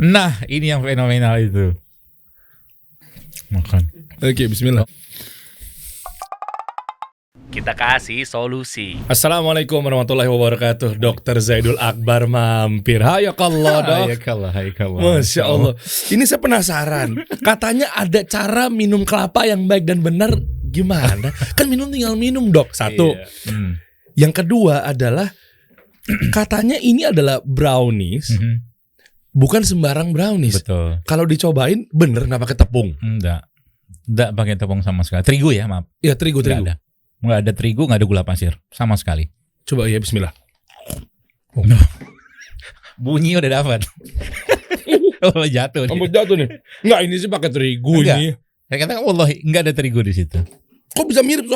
Nah, ini yang fenomenal itu. Makan. Oke, bismillah. Kita kasih solusi. Assalamualaikum warahmatullahi wabarakatuh. Dr. Zaidul Akbar mampir. Hayakallah, Dok. Hayakallah. Masya Allah. Ini saya penasaran. Katanya ada cara minum kelapa yang baik dan benar. Gimana? Kan minum tinggal minum, Dok. Satu. Yang kedua adalah katanya ini adalah brownies. Bukan sembarang brownies. Betul. Kalau dicobain bener nggak pakai tepung? Enggak pakai tepung sama sekali. Terigu ya, maaf. Ya terigu. Nggak ada terigu, nggak ada gula pasir sama sekali. Coba ya, bismillah. Bunyi udah dapat. Oh, jatuh. Kamu jatuh nih. Nggak, ini sih pakai terigu. Enggak. Ini. Saya katakan wallahi nggak ada terigu di situ. Kok bisa mirip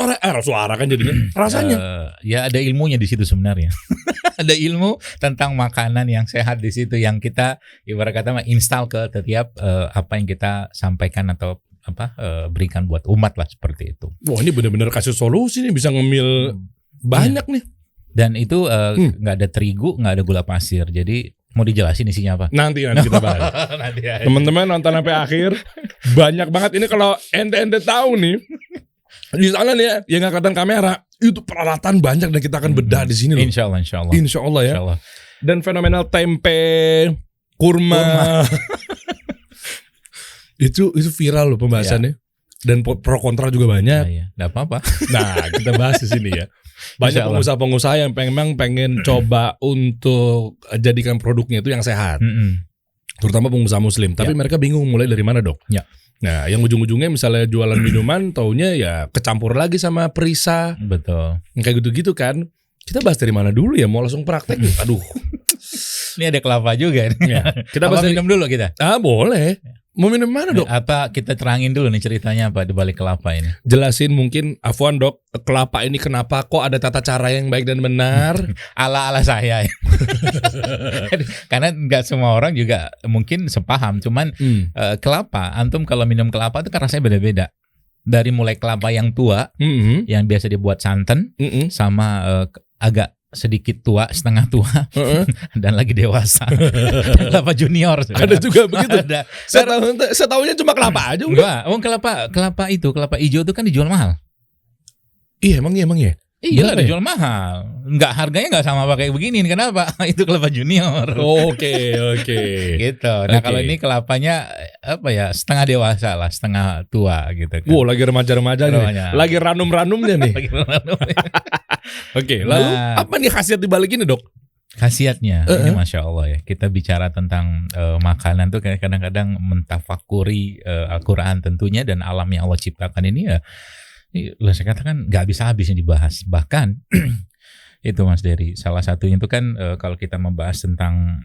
suara kan jadinya? Rasanya. Ya ada ilmunya di situ sebenarnya. Ada ilmu tentang makanan yang sehat di situ yang kita ibarat kata install ke setiap apa yang kita sampaikan atau berikan buat umat lah seperti itu. Wah, ini benar-benar kasih solusi nih, bisa ngemil banyak nih. Dan itu nggak ada terigu, nggak ada gula pasir. Jadi mau dijelasin isinya apa? Nanti kita bahas. Teman-teman nonton sampai akhir. Banyak banget ini kalau ente tahu nih. Di sana nih ya, yang nggak kelihatan kamera, itu peralatan banyak dan kita akan bedah di sini loh. Insya Allah ya. Insya Allah. Dan fenomenal tempe, kurma. itu viral loh pembahasannya. Dan pro kontra juga banyak. Nggak apa-apa. Nah, kita bahas di sini ya. Banyak pengusaha-pengusaha yang memang pengen coba untuk jadikan produknya itu yang sehat. Terutama pengusaha muslim. Tapi mereka bingung mulai dari mana, Dok. Nah, yang ujung-ujungnya misalnya jualan minuman, taunya ya kecampur lagi sama perisa. Betul. Kayak gitu-gitu kan. Kita bahas dari mana dulu ya? Mau langsung praktek? Aduh. Ini ada kelapa juga nih. Ya, kita bahas minum dulu kita. Boleh. Mau minum mana, Dok? Apa kita terangin dulu nih ceritanya apa di balik kelapa ini? Jelasin mungkin, afwan Dok, kelapa ini kenapa kok ada tata cara yang baik dan benar? Ala saya. Karena nggak semua orang juga mungkin sepaham. Cuman kelapa, antum kalau minum kelapa itu kan rasanya beda-beda. Dari mulai kelapa yang tua, yang biasa dibuat santan, sama agak sedikit tua, setengah tua, dan lagi dewasa. Kelapa junior. Ada juga begitu. Ada. Saya tahunya cuma kelapa aja. Enggak, kelapa hijau itu kan dijual mahal. Iya, emang ya. Iya, dijual mahal. Harganya nggak sama pakai begini. Kenapa? Itu kelapa junior. Oke. Gitu. Nah, kalau ini kelapanya setengah dewasa lah, setengah tua gitu kan. Wow, lagi remaja-remaja nih. Lagi ranum-ranumnya nih. Oke, lalu apa nih khasiat di balik ini, Dok? Khasiatnya, ini Masya Allah ya. Kita bicara tentang makanan tuh kadang-kadang mentafakuri Al-Quran tentunya dan alam yang Allah ciptakan ini ya. Saya katakan nggak habis-habisnya dibahas. Bahkan itu Mas Dery, salah satunya itu kan kalau kita membahas tentang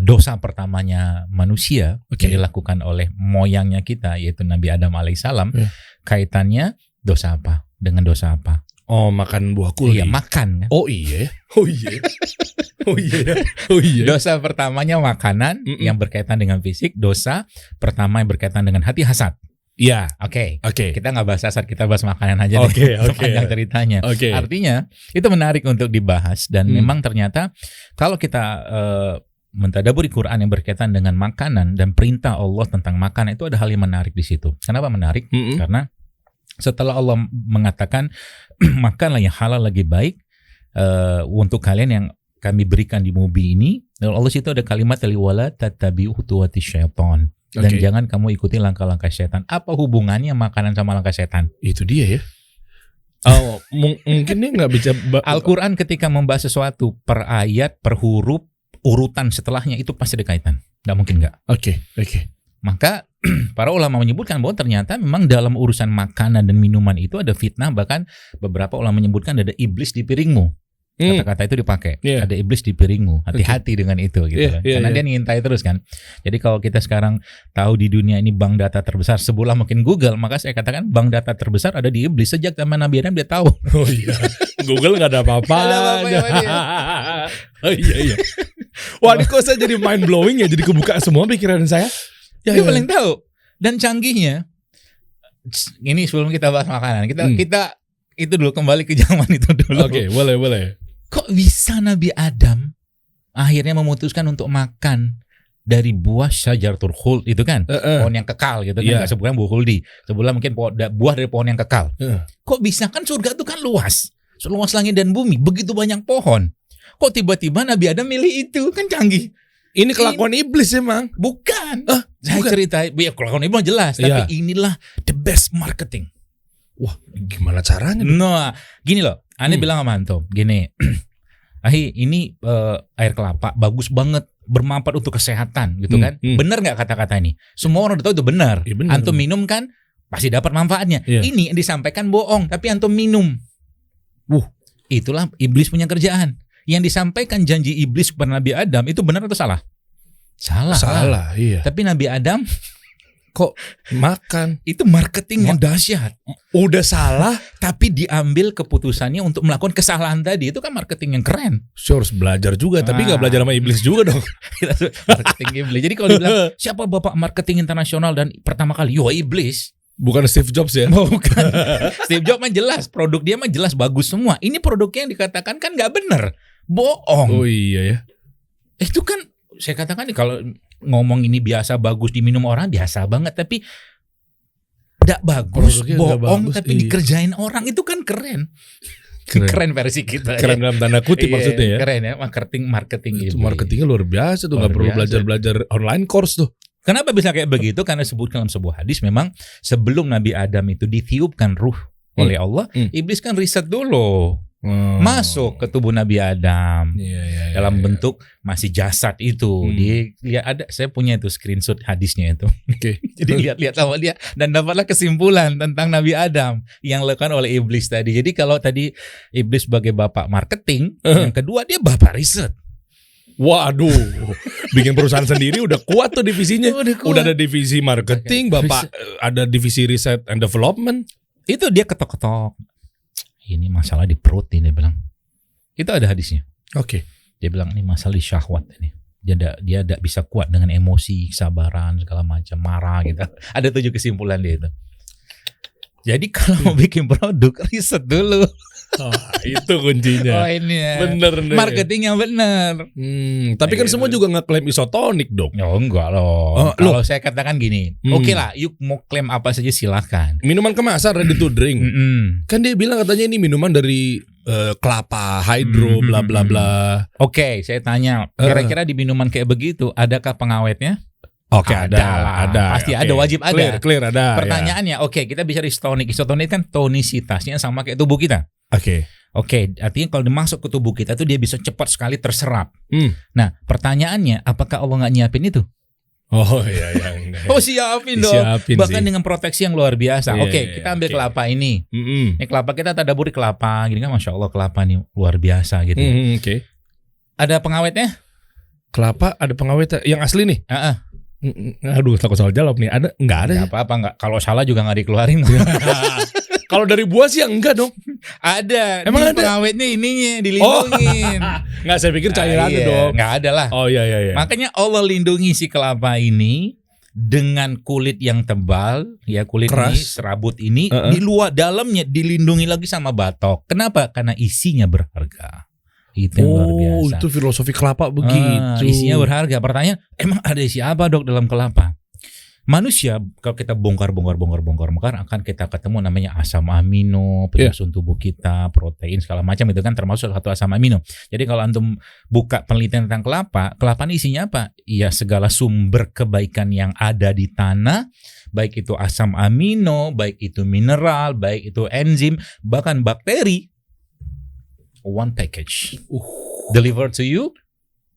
dosa pertamanya manusia yang dilakukan oleh moyangnya kita, yaitu Nabi Adam alaihissalam, kaitannya dosa apa dengan dosa apa? Oh, makan buah kuli. Iya, makan kan? Oh iya. Dosa pertamanya makanan yang berkaitan dengan fisik. Dosa pertama yang berkaitan dengan hati, hasad. Iya. Oke. Kita nggak bahas hasad, kita bahas makanan aja deh. Sepanjang ceritanya. Artinya itu menarik untuk dibahas dan memang ternyata kalau kita mentadaburi Quran yang berkaitan dengan makanan dan perintah Allah tentang makanan, itu ada hal yang menarik di situ. Kenapa menarik? Karena setelah Allah mengatakan makanlah yang halal lagi baik untuk kalian yang kami berikan di mubi ini, dan Allah situ ada kalimat wala tattabi'u khutuwati syaitan. Dan jangan kamu ikuti langkah-langkah setan. Apa hubungannya makanan sama langkah setan? Itu dia ya. Oh, mungkin dia nggak bisa. Al-Quran ketika membahas sesuatu per ayat, per huruf, urutan setelahnya itu pasti ada kaitan. Nggak mungkin nggak. Oke. Maka para ulama menyebutkan bahwa ternyata memang dalam urusan makanan dan minuman itu ada fitnah. Bahkan beberapa ulama menyebutkan ada iblis di piringmu. Kata-kata itu dipakai. Ada iblis di piringmu. Hati-hati dengan itu gitu. Karena dia ngintai terus kan. Jadi kalau kita sekarang tahu di dunia ini bank data terbesar sebelah mungkin Google, maka saya katakan bank data terbesar ada di iblis. Sejak zaman Nabi Adam dia tahu. Oh iya. Google nggak ada apa-apa. Oh iya. Wah, ini kok saya jadi mind blowing ya. Jadi kebuka semua pikiran saya. Dia paling tahu. Dan canggihnya, ini sebelum kita bahas makanan, kita itu dulu kembali ke zaman itu dulu. Oke, boleh. Kok bisa Nabi Adam akhirnya memutuskan untuk makan dari buah syajaratul khuld itu kan, pohon yang kekal gitu kan, nggak sebutkan buah khuldi, sebulan mungkin buah dari pohon yang kekal. Kok bisa kan surga itu kan luas langit dan bumi, begitu banyak pohon. Kok tiba-tiba Nabi Adam milih itu, kan canggih. Ini kelakuan iblis emang? Bukan. Saya cerita, ya kelakuan iblis jelas, tapi inilah the best marketing. Wah, gimana caranya? Nah, gini loh, Ane bilang sama Antum, gini, ini air kelapa bagus banget, bermanfaat untuk kesehatan, gitu kan? Bener nggak kata-kata ini? Semua orang udah tahu itu benar. Ya, Antum minum kan, pasti dapat manfaatnya. Ini yang disampaikan bohong, tapi Antum minum. Itulah iblis punya kerjaan. Yang disampaikan janji iblis kepada Nabi Adam itu benar atau salah? Salah, iya. Tapi Nabi Adam kok makan? Itu marketing yang dahsyat. Udah salah, tapi diambil keputusannya untuk melakukan kesalahan tadi. Itu kan marketing yang keren. Harus belajar juga, tapi nggak belajar sama iblis juga dong. Marketing iblis. Jadi kalau dibilang siapa bapak marketing internasional dan pertama kali, yo iblis. Bukan Steve Jobs ya? Bukan. Steve Jobs mah jelas, produk dia mah jelas bagus semua. Ini produknya yang dikatakan kan nggak benar, bohong. Oh iya ya. Itu kan saya katakan nih, kalau ngomong ini biasa bagus diminum orang biasa banget, tapi tidak bagus, bohong tapi dikerjain orang, itu kan keren. Keren versi kita. Keren dalam tanda kutip maksudnya ya. Keren ya, marketing itu. Marketingnya luar biasa tuh, nggak perlu belajar online course tuh. Kenapa bisa kayak begitu? Karena disebutkan dalam sebuah hadis, memang sebelum Nabi Adam itu ditiupkan ruh oleh Allah, iblis kan riset dulu. Masuk ke tubuh Nabi Adam dalam bentuk masih jasad itu. Dia ada, saya punya itu screenshot hadisnya itu. Jadi lihat-lihat sama dia dan dapatlah kesimpulan tentang Nabi Adam yang dilakukan oleh iblis tadi. Jadi kalau tadi iblis sebagai bapak marketing, yang kedua dia bapak riset. Waduh, bikin perusahaan sendiri udah kuat tuh divisinya. Udah ada divisi marketing, bapak ada divisi research and development. Itu dia ketok-ketok. Ini masalah di perut ini, dia bilang. Itu ada hadisnya. Dia bilang ini masalah di syahwat ini. Dia tidak bisa kuat dengan emosi, kesabaran, segala macam, marah gitu. Ada 7 kesimpulan dia itu. Jadi kalau mau bikin produk, riset dulu. Itu kuncinya. Ini ya. Bener nih. Marketing yang bener. Tapi kan semua juga ngeklaim isotonik dong. Ya enggak loh. Kalau saya katakan gini, oke lah, yuk mau klaim apa saja silahkan. Minuman kemasan ready to drink. Kan dia bilang katanya ini minuman dari kelapa, hydro, bla bla bla. Oke, saya tanya, kira-kira di minuman kayak begitu, adakah pengawetnya? Ada. Pasti ada, wajib ada. Clear ada. Pertanyaannya, kita bicara isotonik. Isotonik kan tonisitasnya sama kayak tubuh kita. Artinya kalau dimasuk ke tubuh kita tuh dia bisa cepat sekali terserap. Nah, pertanyaannya, apakah Allah nggak nyiapin itu? Oh iya. Siapin dong. Bahkan dengan proteksi yang luar biasa. Kita ambil kelapa ini. Ini kelapa kita tadaburi kelapa, gini kan, masya Allah kelapa nih luar biasa gitu. Ada pengawetnya? Kelapa ada pengawetnya yang asli nih? Aduh, takut salah jawab nih. Ada? Nggak ada. Nggak apa-apa, nggak. Kalau salah juga nggak dikeluarin. Kalau dari buah sih enggak dong. Ada. Emang ada? Pengawetnya ininya dilindungin. Nggak, saya pikir cairannya dong. Nggak ada lah. Oh iya. Makanya Allah lindungi si kelapa ini dengan kulit yang tebal, ya kulit keras. Ini serabut ini di luar dalamnya dilindungi lagi sama batok. Kenapa? Karena isinya berharga. Itu yang luar biasa. Itu filosofi kelapa begitu. Isinya berharga. Pertanyaan, emang ada isi apa dok dalam kelapa? Manusia kalau kita bongkar akan kita ketemu namanya asam amino, penyusun tubuh kita, protein segala macam, itu kan termasuk satu asam amino. Jadi kalau antum buka penelitian tentang kelapa ini isinya apa? Ya segala sumber kebaikan yang ada di tanah, baik itu asam amino, baik itu mineral, baik itu enzim, bahkan bakteri. One package delivered to you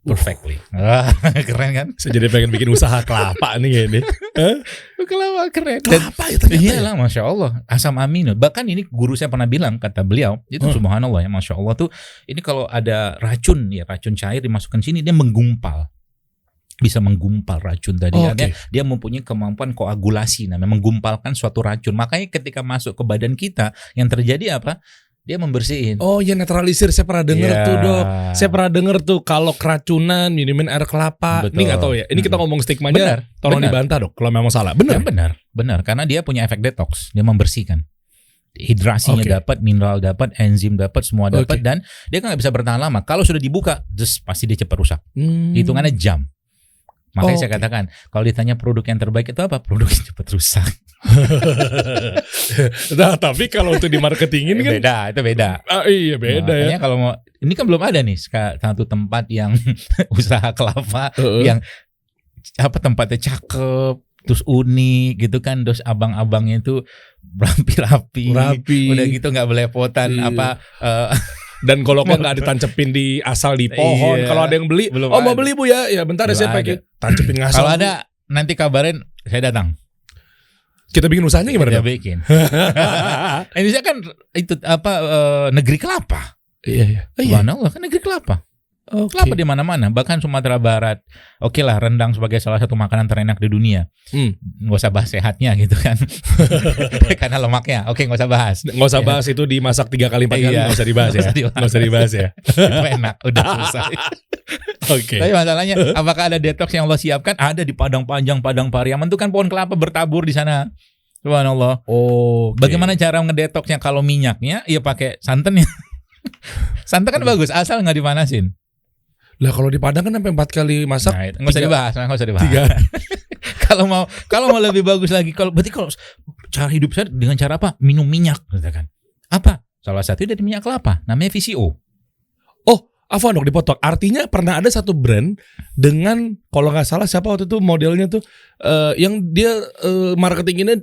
perfectly. Keren kan? Saya jadi pengen bikin usaha kelapa nih ini. Kelapa keren. Kelapa ya ternyata. Iyalah, masya Allah. Asam amino. Bahkan ini guru saya pernah bilang, kata beliau, itu subhanallah ya, masya Allah tuh. Ini kalau ada racun cair dimasukkan sini, dia menggumpal. Bisa menggumpal racun tadi. Dia mempunyai kemampuan koagulasi, namanya menggumpalkan suatu racun. Makanya ketika masuk ke badan kita, yang terjadi apa? Dia membersihin. Oh ya, netralisir. Saya pernah dengar tuh dok. Saya pernah dengar tuh kalau keracunan minumin air kelapa. Betul. Ini nggak tahu ya. Ini kita ngomong stigmanya. Tolong dibantah dok kalau memang salah. Benar. Benar. Karena dia punya efek detox. Dia membersihkan. Hidrasinya dapat, mineral dapat, enzim dapat, semua dapat, dan dia kan nggak bisa bertahan lama. Kalau sudah dibuka, pasti dia cepat rusak. Hitungannya jam. Makanya saya katakan, kalau ditanya produk yang terbaik itu apa? Produk yang cepat rusak. Nah, tapi kalau untuk di marketingin kan beda, itu beda. Iya beda ya. Kalau mau, ini kan belum ada nih satu tempat yang usaha kelapa yang tempatnya cakep, terus unik gitu kan, terus abang-abangnya itu rapi, udah gitu nggak belepotan dan goloknya nggak ditancepin di pohon. Kalau ada yang beli, mau beli Bu ya bentar ya saya pakai tancepin ngasal. Kalau ada nanti kabarin, saya datang. Kita bikin usahanya gimana? Kita bikin. Indonesia kan itu negeri kelapa. Iya. Subhanallah, kan negeri kelapa. Kelapa di mana-mana, bahkan Sumatera Barat. Oke lah, rendang sebagai salah satu makanan terenak di dunia. Nggak usah bahas sehatnya gitu kan. Karena lemaknya. Oke, nggak usah bahas. Nggak usah bahas itu dimasak 3 kali 4 kali. Nggak usah dibahas ya. Nggak usah dibahas ya. Itu enak, udah selesai. Oke. Tapi masalahnya, apakah ada detox yang Allah siapkan? Ada di Padang Panjang, Padang Pariaman itu kan pohon kelapa bertabur di sana. Subhanallah. Bagaimana cara ngedetoxnya? Kalau minyaknya, ya pakai santannya. Santan kan bagus, asal nggak dipanasin. Lah kalau di Padang kan sampai 4 kali masak. Nah, nggak usah dibahas. Kalau mau lebih bagus lagi, berarti kalau cara hidup saya dengan cara apa? Minum minyak, katakan. Apa? Salah satu dari minyak kelapa, namanya VCO. Afwan dok, dipotong. Artinya pernah ada satu brand dengan, kalau nggak salah siapa waktu itu modelnya tuh, yang dia marketinginnya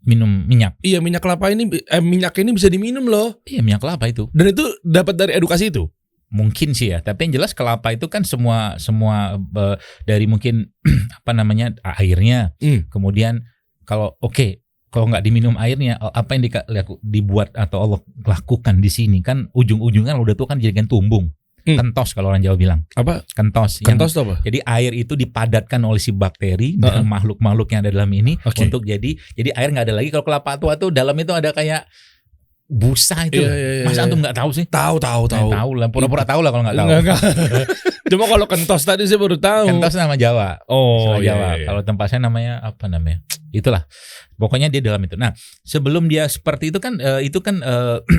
minum minyak. Iya, minyak kelapa ini, minyak ini bisa diminum loh. Iya, minyak kelapa itu. Dan itu dapat dari edukasi itu. Mungkin sih ya, tapi yang jelas kelapa itu kan semua dari mungkin airnya, kemudian kalau nggak diminum airnya, apa yang dibuat atau Allah lakukan di sini kan ujung-ujungnya udah tuh kan jadikan tumbung. Kentos kalau orang Jawa bilang. Apa? Kentos. Kentos itu apa? Jadi air itu dipadatkan oleh si bakteri dan makhluk-makhluk yang ada dalam ini untuk jadi air nggak ada lagi. Kalau kelapa tua tuh dalam itu ada kayak busa itu. Masa antum nggak tahu sih? Tahu. Tahu lah, pura-pura tahu lah kalau nggak tahu. Enggak. Cuma kalau kentos tadi saya baru tahu. Kentos nama Jawa. Jawa. Kalau tempat saya namanya apa namanya? Itulah. Pokoknya dia dalam itu. Nah, sebelum dia seperti itu kan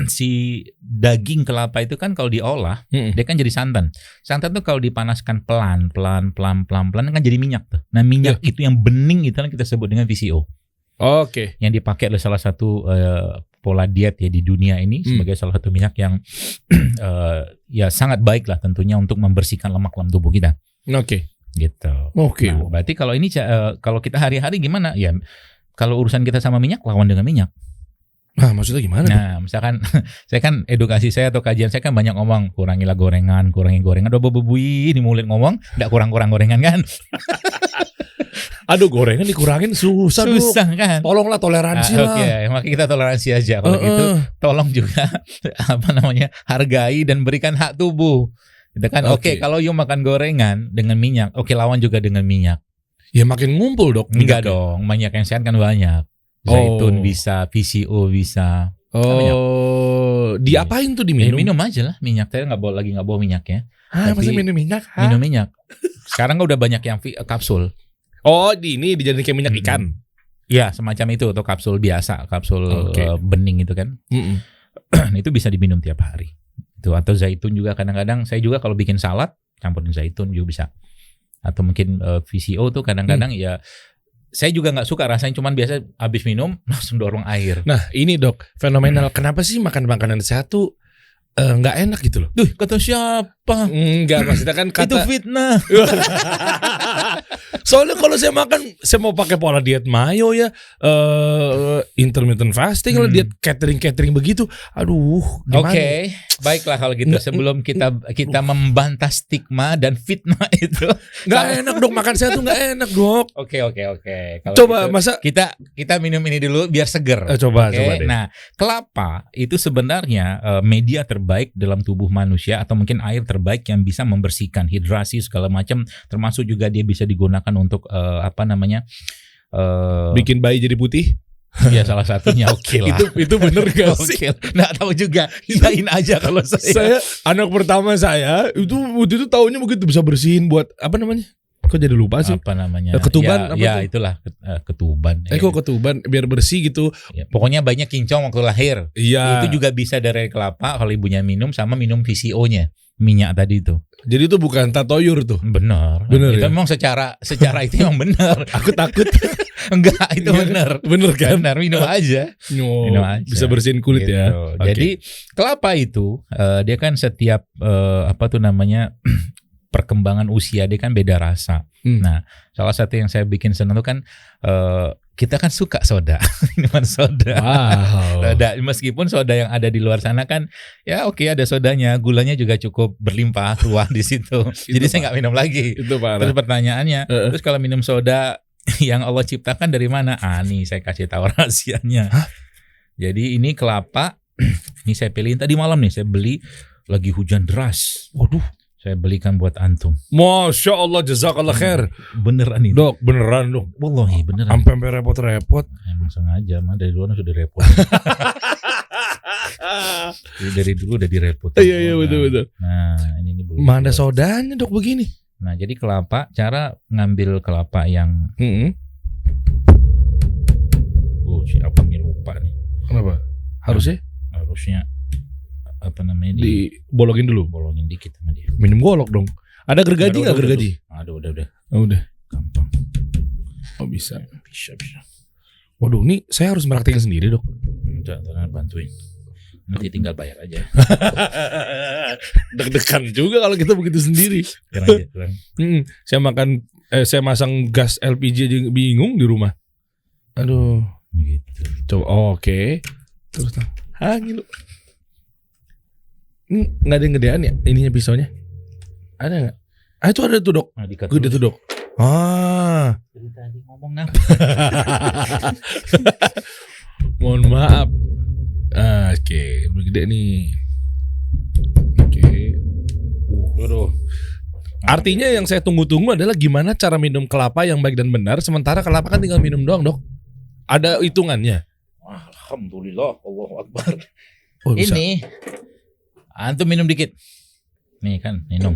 si daging kelapa itu kan kalau diolah, dia kan jadi santan. Santan tuh kalau dipanaskan pelan kan jadi minyak tuh. Nah, minyak itu yang bening itu kan kita sebut dengan VCO. Yang dipakai oleh salah satu pola diet ya di dunia ini sebagai salah satu minyak yang ya sangat baik lah tentunya untuk membersihkan lemak dalam tubuh kita. Gitu. Nah, berarti kalau ini kalau kita hari-hari gimana? Ya kalau urusan kita sama minyak, lawan dengan minyak. Nah, maksudnya gimana? Nah, misalkan saya kan edukasi saya atau kajian saya kan banyak ngomong kurangi gorengan. Udah bebui ini mulut ngomong, enggak kurang gorengan kan? Aduh, gorengan dikurangin susah kan? Tolonglah toleransi lah. Makanya kita toleransi aja. Kalau gitu, tolong juga hargai dan berikan hak tubuh. Gitu kan? Kalau you makan gorengan dengan minyak, lawan juga dengan minyak. Ya makin ngumpul dok. Enggak dong, minyak yang sehat kan banyak. Zaitun bisa, VCO bisa. Diapain tuh diminum? Minum aja lah minyak. Saya nggak bawa minyaknya. Masa minum minyak? Minum minyak. Sekarang udah banyak yang kapsul. Ini dijadikan kayak minyak ikan. Ya semacam itu atau kapsul biasa, kapsul bening itu kan. Itu bisa diminum tiap hari. Itu atau zaitun juga kadang-kadang. Saya juga kalau bikin salad campurin zaitun juga bisa. Atau mungkin VCO tuh kadang-kadang ya saya juga nggak suka rasanya, cuman biasa habis minum langsung dorong air. Nah ini dok fenomenal. Kenapa sih makan makanan sehat tuh nggak enak gitu loh? Kata siapa? Enggak, maksudnya kan kata itu fitnah. Soalnya kalau saya makan, saya mau pakai pola diet mayo ya, intermittent fasting, kalau diet catering begitu, aduh. Oke, baiklah kalau gitu. Sebelum kita membantah stigma dan fitnah itu, nggak enak dok, makan saya tuh nggak enak dok. Oke. Kalau coba gitu, masa kita minum ini dulu biar seger. Coba deh. Nah, kelapa itu sebenarnya media terbaik dalam tubuh manusia atau mungkin air terbaik yang bisa membersihkan, hidrasi segala macam, termasuk juga dia bisa digunakan untuk bikin bayi jadi putih. Ya salah satunya lah. Itu bener gak sih? Nggak tahu juga. Iyain aja kalau saya anak pertama saya itu waktu itu taunya begitu bisa bersihin buat apa namanya? Kok jadi lupa sih? Apa namanya? Ketuban. Itulah ketuban. Kok ketuban biar bersih gitu. Ya, pokoknya banyak kincong waktu lahir. Iya. Itu juga bisa dari kelapa kalau ibunya minum sama minum VCO-nya. minyak tadi itu. Jadi itu bukan tatoyur tuh. Benar. Benar itu ya? memang secara itu memang benar. Aku takut. Enggak, itu benar. Benar kan? Benar, minum aja. Minum aja. Bisa bersihin kulit gitu. ya. Okay. Jadi kelapa itu dia kan setiap perkembangan usia dia kan beda rasa. Nah, salah satu yang saya bikin senang itu kan kita kan suka soda, minuman soda. Wow. Soda, meskipun soda yang ada di luar sana kan ya oke, ada sodanya, gulanya juga cukup berlimpah ruah di situ. Jadi saya nggak minum lagi. Itu parah. Terus pertanyaannya, terus kalau minum soda yang Allah ciptakan dari mana? Nih saya kasih tahu rahasianya. Hah? Jadi ini kelapa, ini saya pilihin tadi malam nih, saya beli lagi hujan deras. Waduh. Saya belikan buat antum. Masya Allah, jazakallah khair. Beneran ini. Dok, beneran dong. Wallahi beneran. Sampai repot-repot. Emang sengaja, mah dari luar sudah repot. Dari dulu udah direpot. Iya betul. Nah ini belum. Mana sodanya dok begini? Nah jadi kelapa, cara ngambil kelapa yang siapa nih lupa nih. Kenapa? Harusnya dibolongin dulu. Bolongin dikit sama dia. Minum golok dong. Ada gergaji nggak gergaji? Ada udah. Oh, udah. Gampang. Oh bisa. Bisa. Waduh, nih saya harus meraktekin sendiri dok. Enggak, bantuin. Nanti tinggal bayar aja. Deg-degan juga kalau kita begitu sendiri. Kurang. Saya masang gas LPG aja bingung di rumah. Aduh. Gitu. Coba. Oke. Terus ngilu. Nggak ada yang gedean ya ininya pisaunya? Ada nggak? Itu ada tuh dok. Nah, gede tuh dok. Dari tadi ngomong apa? Mohon maaf. Oke, gede nih. Oke. Artinya yang saya tunggu-tunggu adalah gimana cara minum kelapa yang baik dan benar. Sementara kelapa kan tinggal minum doang dok. Ada hitungannya. Alhamdulillah, Allahu Akbar. Ini antum minum dikit. Nih kan, minum.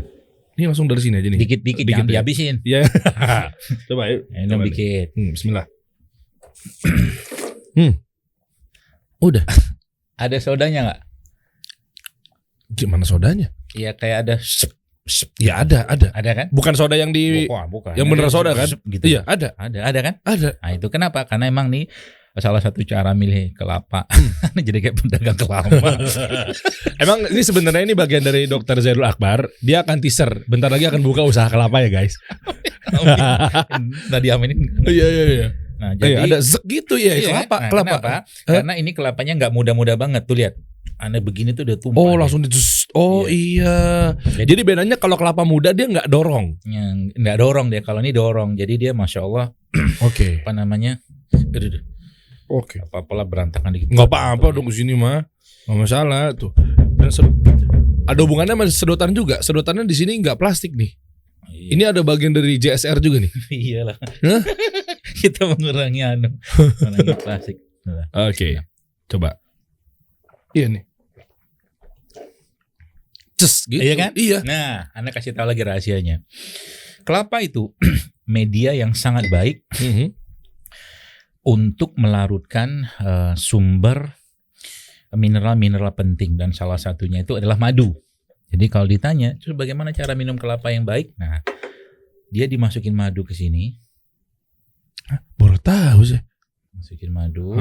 Ini langsung dari sini aja nih. Dikit-dikit jangan dihabisin. Iya. Coba yuk. Minum dikit. Bismillah. Udah. Ada sodanya nggak? Gimana sodanya? Iya kayak ada. Ya ada. Ada kan? Bukan soda yang di. Bukan. Yang bener soda kan? Gitu. Iya ada. Ada kan? Ada. Nah itu kenapa? Karena emang nih salah satu cara milih kelapa. Jadi kayak pedagang kelapa. Emang ini sebenarnya ini bagian dari Dr. Zairul Akbar. Dia akan teaser. Bentar lagi akan buka usaha kelapa ya guys. Tadi aminin. Iya. Nah jadi ada zek gitu ya kelapa. Nah, kelapa. Kenapa? Karena ini kelapanya nggak muda-muda banget tuh lihat. Aneh begini tuh udah tumpah. Oh langsung iya. Jadi bedanya kalau kelapa muda dia nggak dorong. Nggak dorong dia. Kalau ini dorong. Jadi dia masya Allah. Oke. Apa namanya? Oke. Apa-apalah berantakan dikit. Nggak apa-apa dong kesini mah. Nggak masalah tuh. Dan ada hubungannya sama sedotan juga. Sedotannya di sini nggak plastik nih. Iya. Ini ada bagian dari JSR juga nih. Iyalah. Kita mengurangi plastik. Oke. Coba. Iya nih. Gitu. Iya kan? Iya. Nah, Anda kasih tahu lagi rahasianya. Kelapa itu media yang sangat baik untuk melarutkan sumber mineral-mineral penting dan salah satunya itu adalah madu. Jadi kalau ditanya, terus bagaimana cara minum kelapa yang baik? Nah, dia dimasukin madu ke sini. Baru tahu sih. Masukin madu.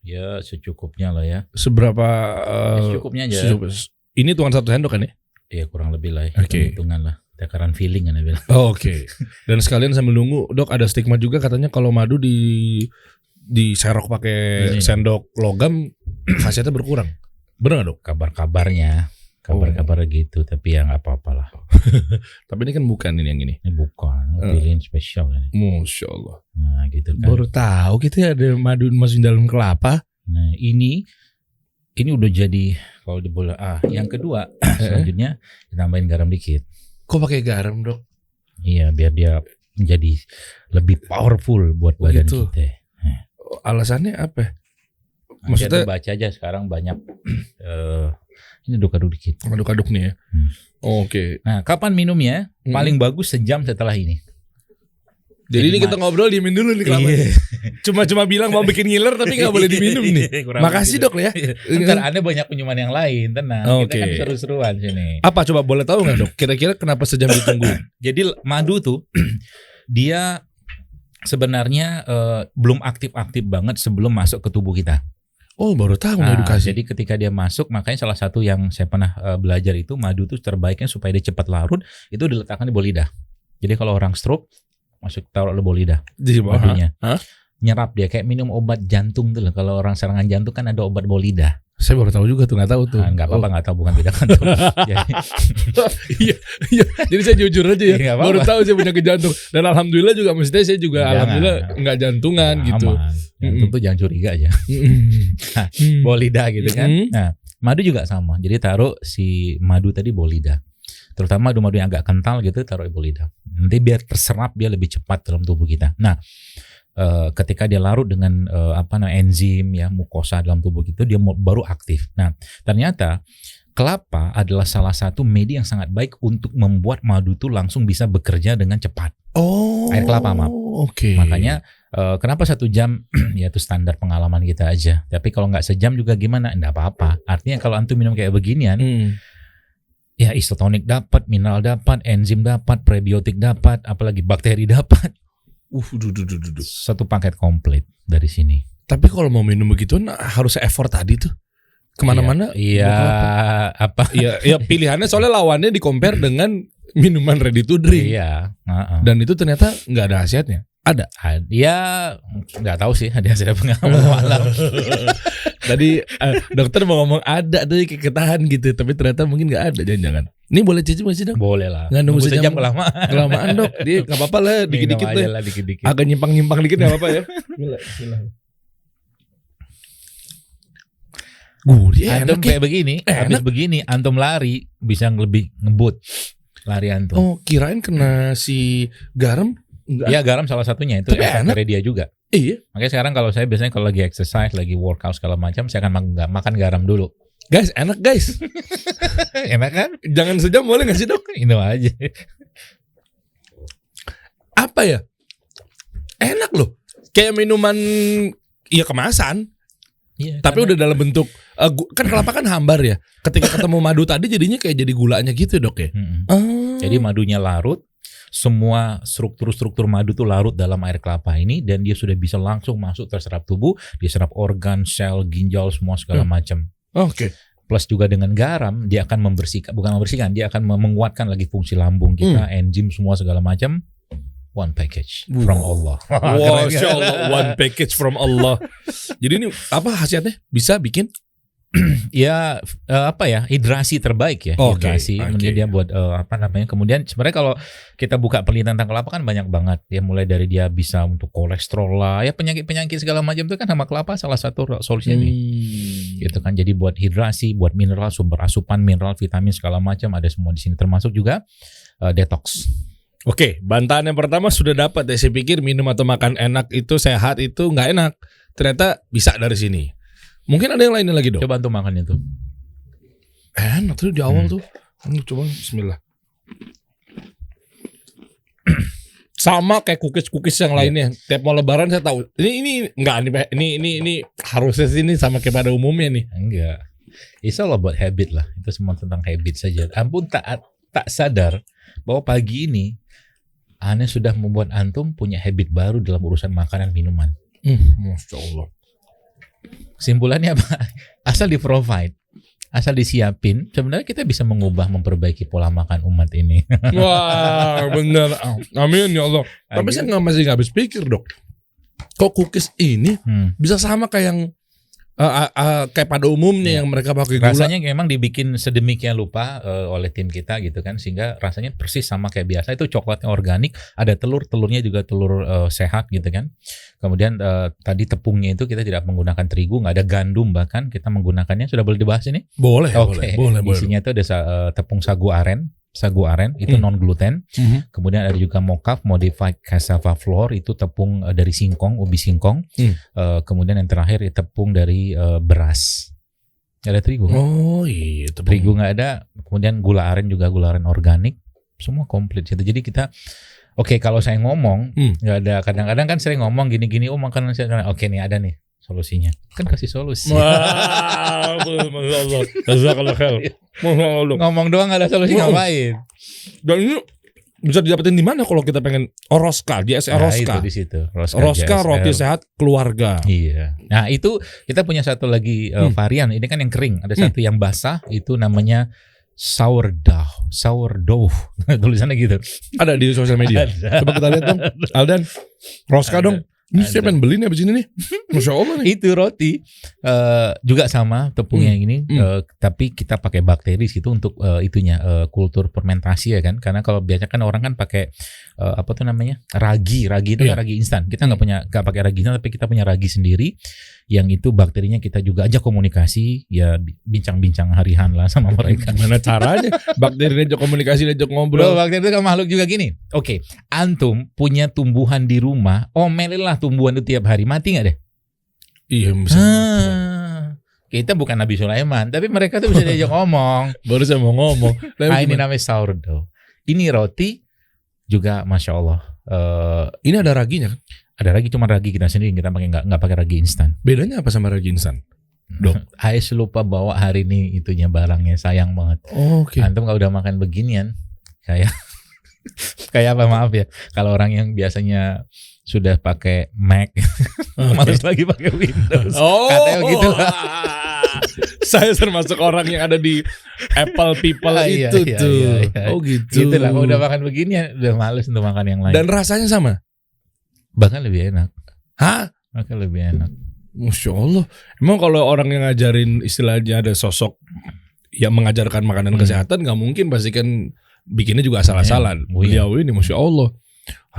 Ya secukupnya lah ya. Seberapa? Secukupnya aja. Ini tuang 1 sendok kan ya? Iya kurang lebih lah. Oke. Hitungan lah. Takaran feeling kan ya. Oke. Dan sekalian sambil nunggu, dok ada stigma juga katanya kalau madu diserok pakai sendok logam khasiatnya berkurang. Benar nggak dok? Kabar-kabarnya gitu, tapi ya nggak apa-apa lah. Tapi ini kan bukan ini yang ini. Ini bukan, pilihan spesial ini. Masya Allah. Nah gitu kan. Baru tahu kita ada madu masukin dalam kelapa. Nah ini udah jadi kalau di bola Yang kedua selanjutnya ditambahin garam dikit. Kok pakai garam dok? Iya biar dia menjadi lebih powerful buat badan gitu. Kita. Alasannya apa? Maksudnya baca aja sekarang banyak. Ini aduk-aduk dikit. Aduk-aduk nih ya. Oke. Nah kapan minumnya? Paling bagus sejam setelah ini. Jadi ini kita ngobrol diemin dulu nih kelapa. Cuma bilang mau bikin ngiler tapi nggak boleh diminum nih. Makasih dok ya. Ntar Anda banyak minuman yang lain, tenang. Kita kan seru-seruan sini. Apa coba boleh tahu nggak dok? Kira-kira kenapa sejam ditunggu? Jadi madu tuh dia sebenarnya belum aktif-aktif banget sebelum masuk ke tubuh kita. Oh baru tahu edukasi. Jadi ketika dia masuk, makanya salah satu yang saya pernah belajar itu madu tuh terbaiknya supaya dia cepat larut itu diletakkan di bawah lidah. Jadi kalau orang stroke masuk taruh di bawah lidah. Di madunya. Nyerap dia kayak minum obat jantung tuh loh. Kalau orang serangan jantung kan ada obat bawah lidah. Saya baru tahu juga tuh, nggak tahu tuh. Nggak apa-apa, nggak tahu, bukan beda kantor. Iya. Jadi saya jujur aja ya. Baru tahu saya punya jantung. Dan alhamdulillah juga maksudnya saya juga alhamdulillah nggak jantungan gitu. Jantung tuh jangan curiga aja. Bawah lidah gitu kan. Nah, madu juga sama. Jadi taruh si madu tadi bawah lidah. Terutama madu-madu yang agak kental gitu taruh di bawah lidah. Nanti biar terserap dia lebih cepat dalam tubuh kita. Nah, ketika dia larut dengan enzim ya mukosa dalam tubuh gitu dia baru aktif. Nah, ternyata kelapa adalah salah satu media yang sangat baik untuk membuat madu itu langsung bisa bekerja dengan cepat. Air kelapa, maaf. Makanya kenapa 1 jam ya itu standar pengalaman kita aja. Tapi kalau nggak sejam juga gimana? Nggak apa-apa. Artinya kalau antum minum kayak beginian, ya isotonik dapat, mineral dapat, enzim dapat, prebiotik dapat, apalagi bakteri dapat. Satu paket komplit dari sini. Tapi kalau mau minum begitu harus effort tadi tuh kemana-mana. Iya apa? Iya pilihannya soalnya lawannya di-compare dengan minuman ready to drink. Iya. Dan itu ternyata nggak ada khasiatnya. Ada? Ya nggak tahu sih ada hasil pengalaman malam. Tadi dokter mau ngomong ada tadi ketahan gitu, tapi ternyata mungkin nggak ada, jangan-jangan. Ini boleh cicip masih dok? Boleh lah. Nggak nunggu sejam kelamaan dok. Dia nggak apa-apa lah, dikit-dikit lah. Agak nyimpang-nyimpang dikit nggak apa-apa ya. Antum kayak begini, habis begini antum lari bisa lebih ngebut lari antum. Oh kirain kena si garam? Iya garam salah satunya itu efek dia juga. Iya. Makanya sekarang kalau saya biasanya kalau lagi exercise, lagi workout segala macam, saya akan makan garam dulu. Guys, enak guys. Enak kan? Jangan sejam boleh nggak sih dok? Ini aja. Apa ya? Enak loh. Kayak minuman, ya kemasan. Iya, tapi udah dalam bentuk kan kelapa kan hambar ya. Ketika ketemu madu tadi jadinya kayak jadi gulanya gitu dok ya. Jadi madunya larut. Semua struktur madu tuh larut dalam air kelapa ini dan dia sudah bisa langsung masuk terserap tubuh, diserap organ, sel, ginjal semua segala macam. Plus juga dengan garam dia akan dia akan menguatkan lagi fungsi lambung kita, enzim semua segala macam. One package from Allah. Wow, Allah, one package from Allah. Jadi ini apa khasiatnya? Bisa bikin ya hidrasi terbaik ya. Hidrasi kemudian dia buat kemudian sebenarnya kalau kita buka penelitian tentang kelapa kan banyak banget ya, mulai dari dia bisa untuk kolesterol lah ya, penyakit segala macam itu kan sama kelapa salah satu solusinya gitu kan. Jadi buat hidrasi, buat mineral, sumber asupan mineral, vitamin segala macam ada semua di sini, termasuk juga detox. Oke, bantahan yang pertama sudah dapat ya. Saya pikir minum atau makan enak itu sehat itu nggak enak, ternyata bisa dari sini. Mungkin ada yang lainnya lagi dok. Coba tuh makan itu. Enak tuh di awal tuh. Coba Bismillah. Sama kayak cookies yang lainnya. Tiap mau lebaran saya tahu. Ini enggak ini harusnya sini sama kayak pada umumnya nih. Enggak. It's all about habit lah. Itu semua tentang habit saja. Ampun tak sadar bahwa pagi ini Anda sudah membuat antum punya habit baru dalam urusan makanan minuman. Masya Allah. Kesimpulannya apa? Asal di-provide, asal disiapin, sebenarnya kita bisa mengubah, memperbaiki pola makan umat ini. Wah, benar. Amin ya Allah. Tapi saya masih nggak habis pikir dok. Kok cookies ini bisa sama kayak yang kayak pada umumnya yang mereka pakai gula. Rasanya memang dibikin sedemikian rupa oleh tim kita gitu kan, sehingga rasanya persis sama kayak biasa. Itu coklatnya organik, ada telurnya juga telur sehat gitu kan. Kemudian tadi tepungnya itu kita tidak menggunakan terigu, nggak ada gandum, bahkan kita menggunakannya, sudah boleh dibahas ini? Boleh. Isinya itu ada tepung sagu aren itu non gluten. Kemudian ada juga mocaf modified cassava flour, itu tepung dari singkong, ubi singkong. Kemudian yang terakhir tepung dari beras. Ada terigu kan? Oh iya, terigu nggak ada. Kemudian gula aren juga gula aren organik, semua komplit. Jadi kita Oke, kalau saya ngomong nggak ada, kadang-kadang kan sering ngomong gini-gini, makanan saya, oke nih ada nih solusinya, kan kasih solusi. Wah, Masya Allah. Jazakallah khair. Ngomong doang nggak ada solusi ngapain? Dan ini bisa didapetin di mana kalau kita pengen Roska, JSR Roska. Itu di situ. Roska roti sehat keluarga. Iya. Nah, itu kita punya satu lagi varian. Ini kan yang kering. Ada satu yang basah, itu namanya sourdough. Tulisannya gitu. Ada di sosial media. Coba kita lihat dong. Aldan, Roska dong. Ini saya pengen beli nih abis ini nih. Masya Allah nih. Itu roti juga sama tepungnya ini, tapi kita pakai bakteri situ untuk itunya kultur fermentasi ya kan. Karena kalau biasanya kan orang kan pakai apa tuh namanya ragi itu kan ragi instan. Kita nggak pakai ragi instan, tapi kita punya ragi sendiri. Yang itu bakterinya kita juga ajak komunikasi, ya bincang-bincang harian lah sama mereka. Gimana caranya? Bakteri ajak komunikasi, ajak ngobrol. Bakteri itu kan makhluk juga gini. Oke, antum punya tumbuhan di rumah, omelilah tumbuhan itu tiap hari, mati nggak deh? Iya, bisa. Kita bukan Nabi Sulaiman, tapi mereka tuh bisa diajak ngomong. Baru saya mau ngomong. Ini namanya sourdough. Ini roti juga, masya Allah. Ini ada raginya kan? Ada ragi, cuma ragi kita sendiri, kita pakai nggak pakai ragi instan. Bedanya apa sama ragi instan? Dok, Ais lupa bawa hari ini itunya barangnya, sayang banget. Oke. Antum kalau udah makan beginian, kayak apa, maaf ya, kalau orang yang biasanya sudah pakai Mac, malas lagi pakai Windows. Katanya gitu. Saya termasuk orang yang ada di Apple people itu tuh. Iya. Oh gitu. Gitu lah, kalau udah makan beginian, udah males untuk makan yang lain. Dan rasanya sama? Bahkan lebih enak. Hah? Bahkan lebih enak. Masya Allah. Emang kalau orang yang ngajarin, istilahnya ada sosok yang mengajarkan makanan kesehatan, nggak mungkin pasti kan bikinnya juga asal-asalan. Beliau ini Masya Allah.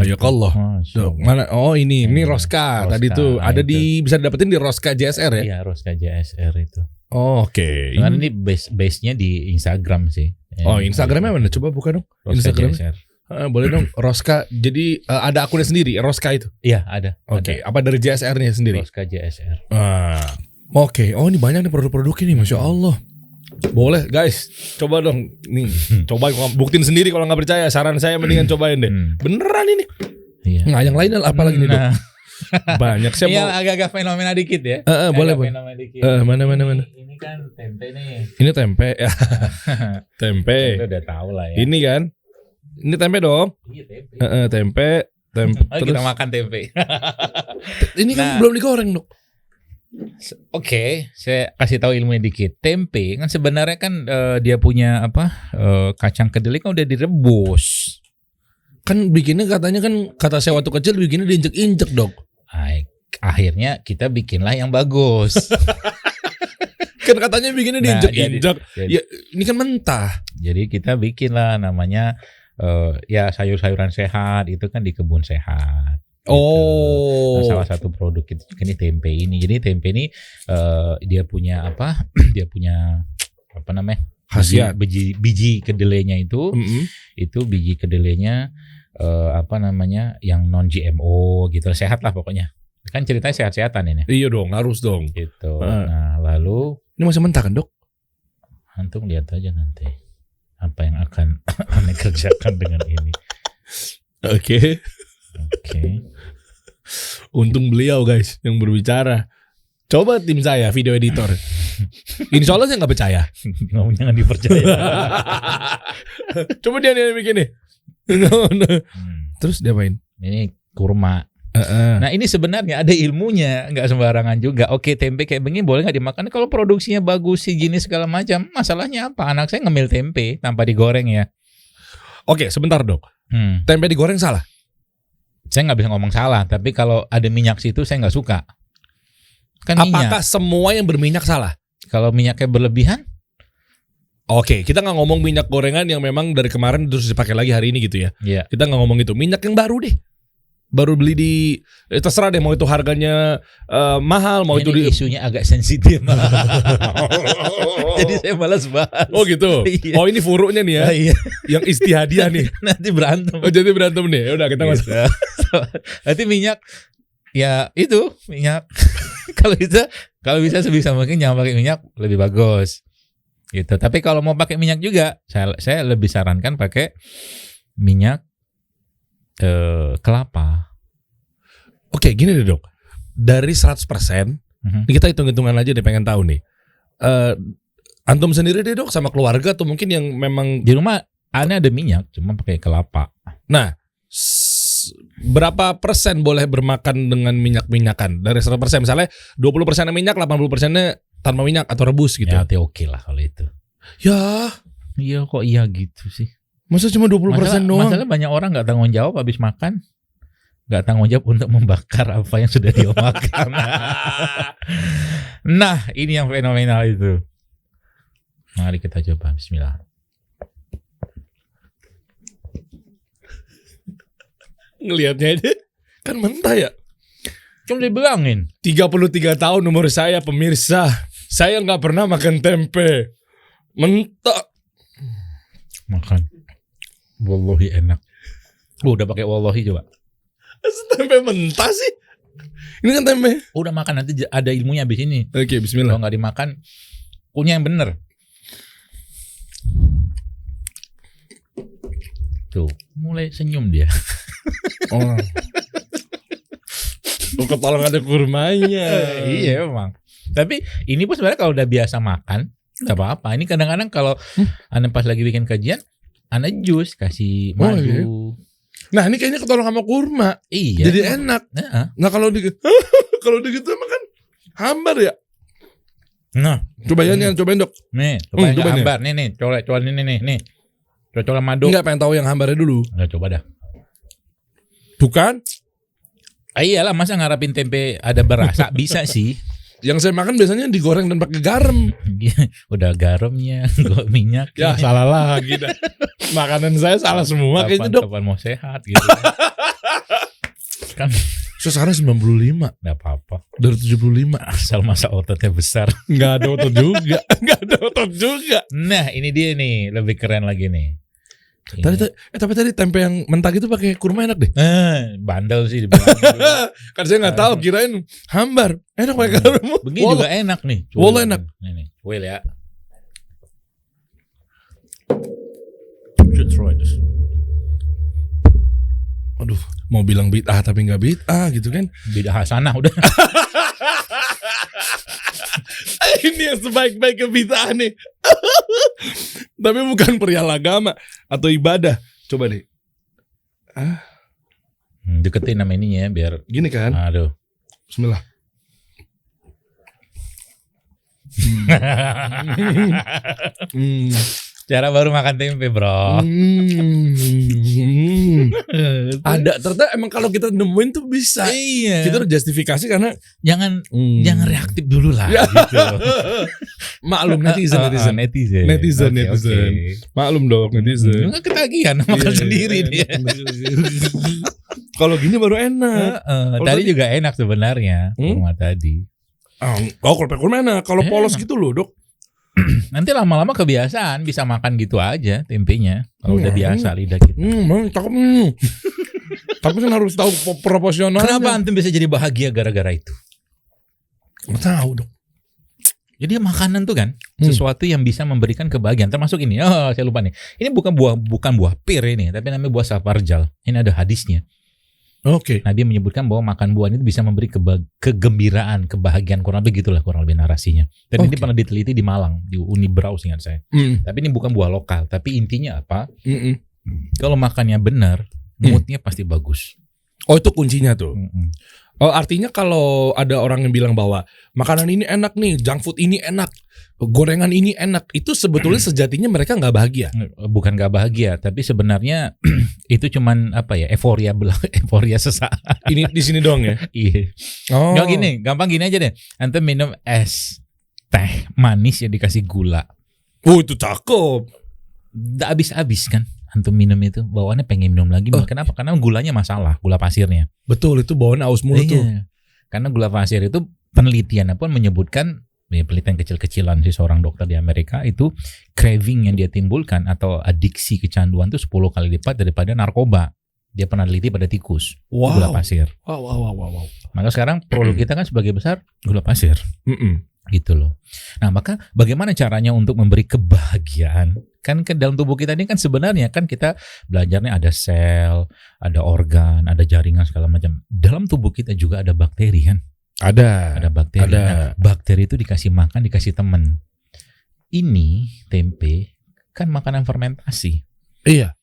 Hayakallah. Mana? Oh ini Roska. Tadi tuh ada di, bisa dapetin di Roska JSR ya? Iya, Roska JSR itu. Oh, oke. Karena ini base-nya di Instagram sih. Oh, Instagramnya mana? Coba buka dong. Roska JSR. Boleh dong, Roska. Jadi ada akunnya sendiri, Roska itu? Iya, ada. Oke. Apa dari JSR-nya sendiri? Roska JSR. Oke. Oh, ini banyak nih produk-produk ini, Masya Allah. Boleh, guys. Coba dong. Nih, coba buktiin sendiri kalau nggak percaya. Saran saya mendingan cobain deh. Beneran ini. Iya. Nah, yang lain apa lagi nih, Dok? Banyak. Saya mau agak-agak fenomena dikit ya. Boleh. Mana. Ini kan tempe nih. Ini tempe. Tempe. Itu udah tahu lah ya. Ini kan. Ini tempe dong. Iya, tempe. Tempe. Kita makan tempe. Ini kan belum digoreng, Dok. Oke, saya kasih tahu ilmunya dikit. Tempe kan sebenarnya kan dia punya kacang kedelai kan udah direbus. Kan bikinnya katanya kan, kata saya waktu kecil bikinnya diinjek-injek, Dok. Akhirnya kita bikinlah yang bagus. Kan katanya bikinnya diinjek-injek. Ya, ini kan mentah. Jadi kita bikinlah namanya ya sayur-sayuran sehat, itu kan di kebun sehat. Gitu. Oh. Nah, salah satu produk itu ini tempe ini. Jadi tempe ini dia punya apa? Dia punya apa namanya? Khasiat. Biji kedelainya itu, itu biji kedelainya apa namanya? Yang non GMO gitu, sehat lah pokoknya. Kan ceritanya sehat-sehatan ini. Iya dong, harus dong. Gitu. Nah, lalu ini masih mentah kan, Dok? Antum lihat aja nanti apa yang akan Anda kerjakan dengan ini. Oke. Untung beliau, guys, yang berbicara. Coba tim saya, video editor. Insya Allah saya nggak percaya. Jangan dipercaya. Coba dia bikin nih. Terus diapain? Ini kurma. Nah ini sebenarnya ada ilmunya, nggak sembarangan juga. Oke, tempe kayak begini boleh nggak dimakan? Kalau produksinya bagus, higienis segala macam, masalahnya apa? Anak saya ngemil tempe tanpa digoreng ya. Oke, sebentar, Dok. Tempe digoreng salah? Saya nggak bisa ngomong salah, tapi kalau ada minyak situ saya nggak suka. Kan apakah semua yang berminyak salah? Kalau minyaknya berlebihan? Oke, kita nggak ngomong minyak gorengan yang memang dari kemarin terus dipakai lagi hari ini gitu ya. Iya. Kita nggak ngomong itu. Minyak yang baru deh. Baru beli di terserah deh, mau itu harganya mahal, mau ini itu isunya agak sensitif. Jadi saya malas bahas. Oh gitu. Iya. Oh ini furunya nih ya. Iya. Yang istihadiah nih. Nanti berantem. Oh jadi berantem nih. Ya udah kita masuk. Nanti minyak ya itu minyak. kalau bisa sebisa mungkin jangan pakai minyak, lebih bagus. Gitu. Tapi kalau mau pakai minyak juga, saya lebih sarankan pakai minyak kelapa. Oke, gini deh dok. Dari 100%, kita hitung-hitungan aja deh, pengen tahu nih. Antum sendiri deh dok, sama keluarga atau mungkin yang memang di rumah aneh ada minyak, cuma pakai kelapa. Nah, berapa persen boleh bermakan dengan minyak-minyakan? Dari 100%, misalnya 20% minyak, 80% tanpa minyak atau rebus gitu. Ya, oke lah kalau itu. Ya, iya kok iya gitu sih. Masa cuma 20% doang? Masalah banyak orang nggak tanggung jawab habis makan. Nggak tanggung jawab untuk membakar apa yang sudah dia makan. Nah, ini yang fenomenal itu. Mari kita coba. Bismillah. Ngelihatnya aja kan mentah ya. Cuma dibilangin 33 tahun umur saya, pemirsa. Saya nggak pernah makan tempe mentah. Makan. Wallahi enak. Udah pakai wallahi coba. Tempe mentah sih. Ini kan tempe. Udah makan, nanti ada ilmunya abis ini. Oke, bismillah. Kalau nggak dimakan, punya yang bener. Tuh, mulai senyum dia. Oh. Ketolong ada kurmanya. Iya emang. Tapi ini pun sebenarnya kalau udah biasa makan nggak apa-apa. Ini kadang-kadang kalau Anda pas lagi bikin kajian, Anda jus kasih madu. Iya. Nah ini kayaknya ketolong sama kurma. Iya. Jadi enak. Nah kalau kalau gitu emang kan hambar ya. Nah, cobain dok. Nih, cobain hambar. Nih, coba nih. Coba madu. Enggak, pengen tahu yang hambarnya dulu. Enggak, coba dah. Bukan? Iyalah, masa ngarapin tempe ada berasa? Bisa sih. Yang saya makan biasanya digoreng dan pakai garam. Udah garamnya, minyak. Ya salah lagi dah. Makanan saya salah semua kayaknya dok. Kapan mau sehat gitu. Kan sekarang 95. Gak apa-apa. Dari 75. Asal masa ototnya besar. Gak ada otot juga. Gak ada otot juga. Nah ini dia nih, lebih keren lagi nih. Tapi tadi tempe yang mentah itu pakai kurma enak deh. Bandel sih. Kan saya nggak tahu, kirain hambar. Enak pakai garam. Begini juga enak nih. Wall enak. Nih, well ya. Aduh, mau bilang bid'ah tapi nggak bid'ah gitu kan? Bid'ah hasanah udah. Ini yang sebaik-baik ke bid'ah nih. Tapi bukan perihal agama atau ibadah. Coba deh. Deketin nama ininya biar gini kan. Aduh. Bismillah. Cara baru makan tempe, bro. Ada, ternyata emang kalau kita nemuin tuh bisa. Iya. Kita udah justifikasi karena jangan reaktif dulu lah. Gitu. Maklum netizen. Okay. Maklum dong netizen. Enggak ketagihan makan sendiri dia. Kalau gini baru enak. Tadi juga enak sebenarnya kurma tadi. Oh, kalau kurma enak. Kalau polos gitu loh, Dok. Nanti lama-lama kebiasaan bisa makan gitu aja tempenya kalau udah biasa lidah kita. Cakep. Tapi kan harus tahu proporsionalnya. Kenapa antum bisa jadi bahagia gara-gara itu? Nggak tahu dong. Jadi makanan tuh kan sesuatu yang bisa memberikan kebahagiaan. Termasuk ini. Oh, saya lupa nih. Ini bukan buah pir ini, tapi namanya buah saparjal. Ini ada hadisnya. Oke. Nabi menyebutkan bahwa makan buah itu bisa memberi kegembiraan, kebahagiaan, kurang lebih gitulah kurang lebih narasinya. Dan ini pernah diteliti di Malang, di Unibraus ingat saya. Tapi ini bukan buah lokal, tapi intinya apa? Kalau makannya benar, moodnya pasti bagus. Oh, itu kuncinya tuh. Oh, artinya kalau ada orang yang bilang bahwa makanan ini enak nih, junk food ini enak, gorengan ini enak, itu sebetulnya sejatinya mereka nggak bahagia. Bukan nggak bahagia, tapi sebenarnya itu cuman apa ya, euforia sesaat. Ini di sini doang ya. Iya. Oh. Nggak gini, gampang gini aja deh. Antum minum es teh manis ya dikasih gula. Oh, itu cakep. Nggak habis-habis kan? Antum minum itu bawaannya pengen minum lagi. Kenapa? Karena gulanya masalah, gula pasirnya. Betul, itu bawaannya aus mulu tuh. Karena gula pasir itu penelitian pun menyebutkan, penelitian kecil-kecilan si seorang dokter di Amerika itu craving yang dia timbulkan atau adiksi kecanduan itu 10 kali lipat daripada narkoba. Dia pernah teliti pada tikus. Gula pasir. Wow. Maka sekarang produk kita kan sebagai besar gula pasir. Gitu loh. Nah, maka bagaimana caranya untuk memberi kebahagiaan Kan ke dalam tubuh kita ini kan sebenarnya kan kita belajarnya ada sel, ada organ, ada jaringan segala macam. Dalam tubuh kita juga ada bakteri kan? Ada bakteri. Nah, bakteri itu dikasih makan, dikasih teman. Ini tempe kan makanan fermentasi. Iya.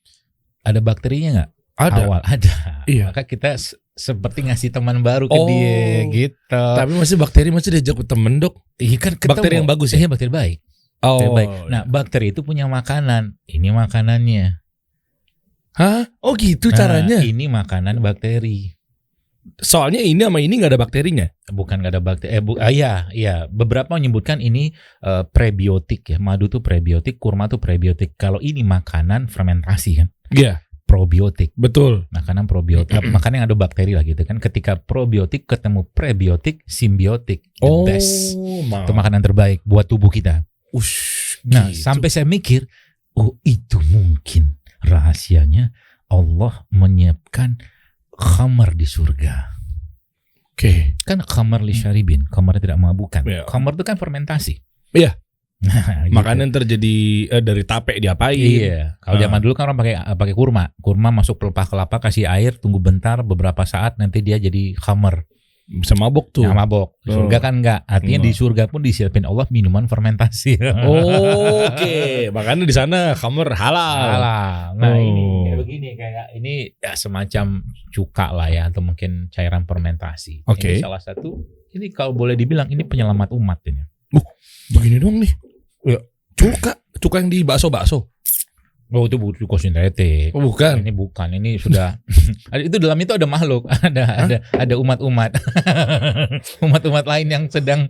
Ada bakterinya nggak? Awal ada. Iya. Maka kita seperti ngasih teman baru ke dia gitu. Tapi masih bakteri masih diajak temen, Dok. Iya kan ketemu. Bakteri yang bagus ya? Iya, bakteri baik. Baik. Nah, bakteri itu punya makanan. Ini makanannya. Hah? Oh gitu caranya? Ini makanan bakteri. Soalnya ini sama ini nggak ada bakterinya? Bukan nggak ada bakteri. Iya. Beberapa menyebutkan ini prebiotik ya. Madu tuh prebiotik, kurma tuh prebiotik. Kalau ini makanan fermentasi kan? Iya. Probiotik. Betul. Makanan probiotik. Makanan yang ada bakteri lah gitu kan. Ketika probiotik ketemu prebiotik, simbiotik. The best. Itu makanan terbaik buat tubuh kita. Nah, gitu. Sampai saya mikir, itu mungkin rahasianya Allah menyiapkan khamar di surga. Oke. Kan khamar li syaribin, khamar tidak mabukkan. Khamar itu kan fermentasi. Iya. Nah, gitu. Makanan terjadi dari tape diapain? Iya. Kalau zaman dulu kan orang pakai kurma. Kurma masuk pelepah kelapa, kasih air, tunggu bentar beberapa saat, nanti dia jadi khamar. Bisa mabok tuh. Nah, mabok. Surga kan enggak. Artinya di surga pun disiapin Allah minuman fermentasi. Oke. Makanya di sana khamar halal. Nah, ini kayak begini, kayak ini ya semacam cuka lah ya, atau mungkin cairan fermentasi. Oke. Ini salah satu. Ini kalau boleh dibilang ini penyelamat umat ini. Begini doang nih. Ya, cuka yang di bakso-bakso. Oh, itu cuka sintetik. Oh, bukan. Ini bukan. Ini sudah itu dalam itu ada makhluk, ada umat-umat. Umat-umat lain yang sedang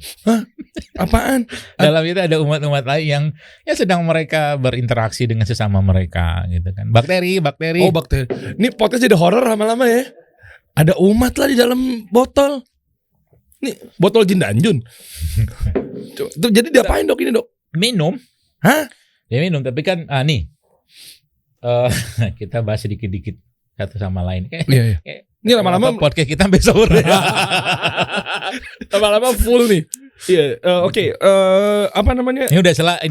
apaan? Dalam itu ada umat-umat lain yang ya sedang mereka berinteraksi dengan sesama mereka gitu kan. Bakteri. Oh, bakteri. Ini podcast jadi horor lama-lama ya. Ada umat lah di dalam botol. Nih, botol Jin dan Jun. Jadi diapain, Dok, ini, Dok? Minum. Hah? Ya minum, tapi kan nih. Kita bahas sedikit-dikit satu sama lain. Iya. Ini lama-lama podcast kita sampai sore. Lama-lama full nih. Iya, oke. Apa namanya? Ini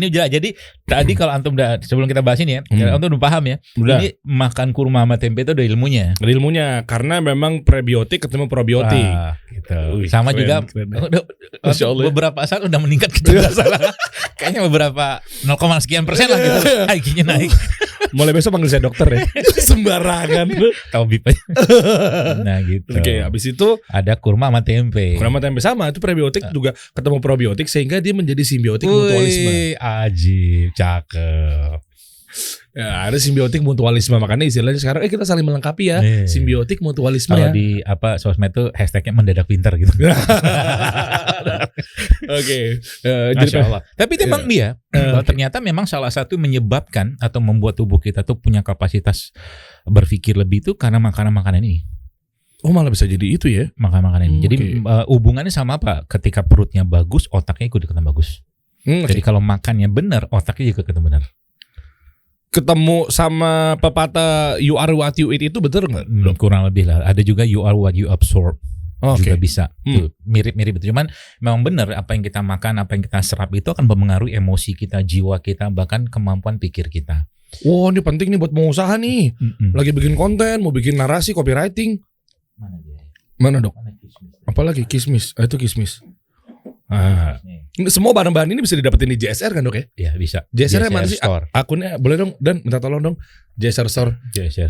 udah jadi tadi kalau antum sebelum kita bahas ini ya, antum udah paham ya. Udah. Ini makan kurma sama tempe itu ada ilmunya. Ada ilmunya karena memang prebiotik ketemu probiotik. Gitu. Sama keren, juga beberapa saat udah meningkat kecerdasan. Kayaknya beberapa 0, sekian persen lah gitu. IQ-nya naik. Mulai besok panggil saya dokter ya. Sembarangan. Tahu bip aja. Nah gitu. Oke, habis itu ada kurma sama tempe. Kurma sama tempe sama, itu prebiotik juga ketemu probiotik sehingga dia menjadi simbiotik mutualisme. Ajib, cakep. Ya, ada simbiotik mutualisme, makanya istilahnya sekarang kita saling melengkapi ya. Simbiotik mutualisme. Kalau ya. di sosmed tuh hashtagnya mendadak pinter gitu. Oke. Masya Allah. Tapi memang dia ternyata memang salah satu menyebabkan atau membuat tubuh kita tuh punya kapasitas berpikir lebih itu karena makanan-makanan ini. Oh, malah bisa jadi itu ya? Makanan-makanan ini. Jadi hubungannya sama apa? Ketika perutnya bagus, otaknya ikut ikutan bagus. Jadi kalau makannya benar, otaknya juga ikutan benar. Ketemu sama pepatah you are what you eat itu betul nggak? Kurang lebih lah. Ada juga you are what you absorb. Juga bisa. Tuh, mirip-mirip itu. Cuman memang benar apa yang kita makan, apa yang kita serap itu akan mempengaruhi emosi kita, jiwa kita, bahkan kemampuan pikir kita. Wow, ini penting nih buat pengusaha nih. Lagi bikin konten, mau bikin narasi, copywriting. Mana dia? Mana, Dok? Apalagi kismis. Itu kismis. Semua bahan-bahan ini bisa didapetin di JSR kan, Dok ya? Iya, bisa. JSR mana sih? Akunnya boleh dong, dan minta tolong dong. JSR Store.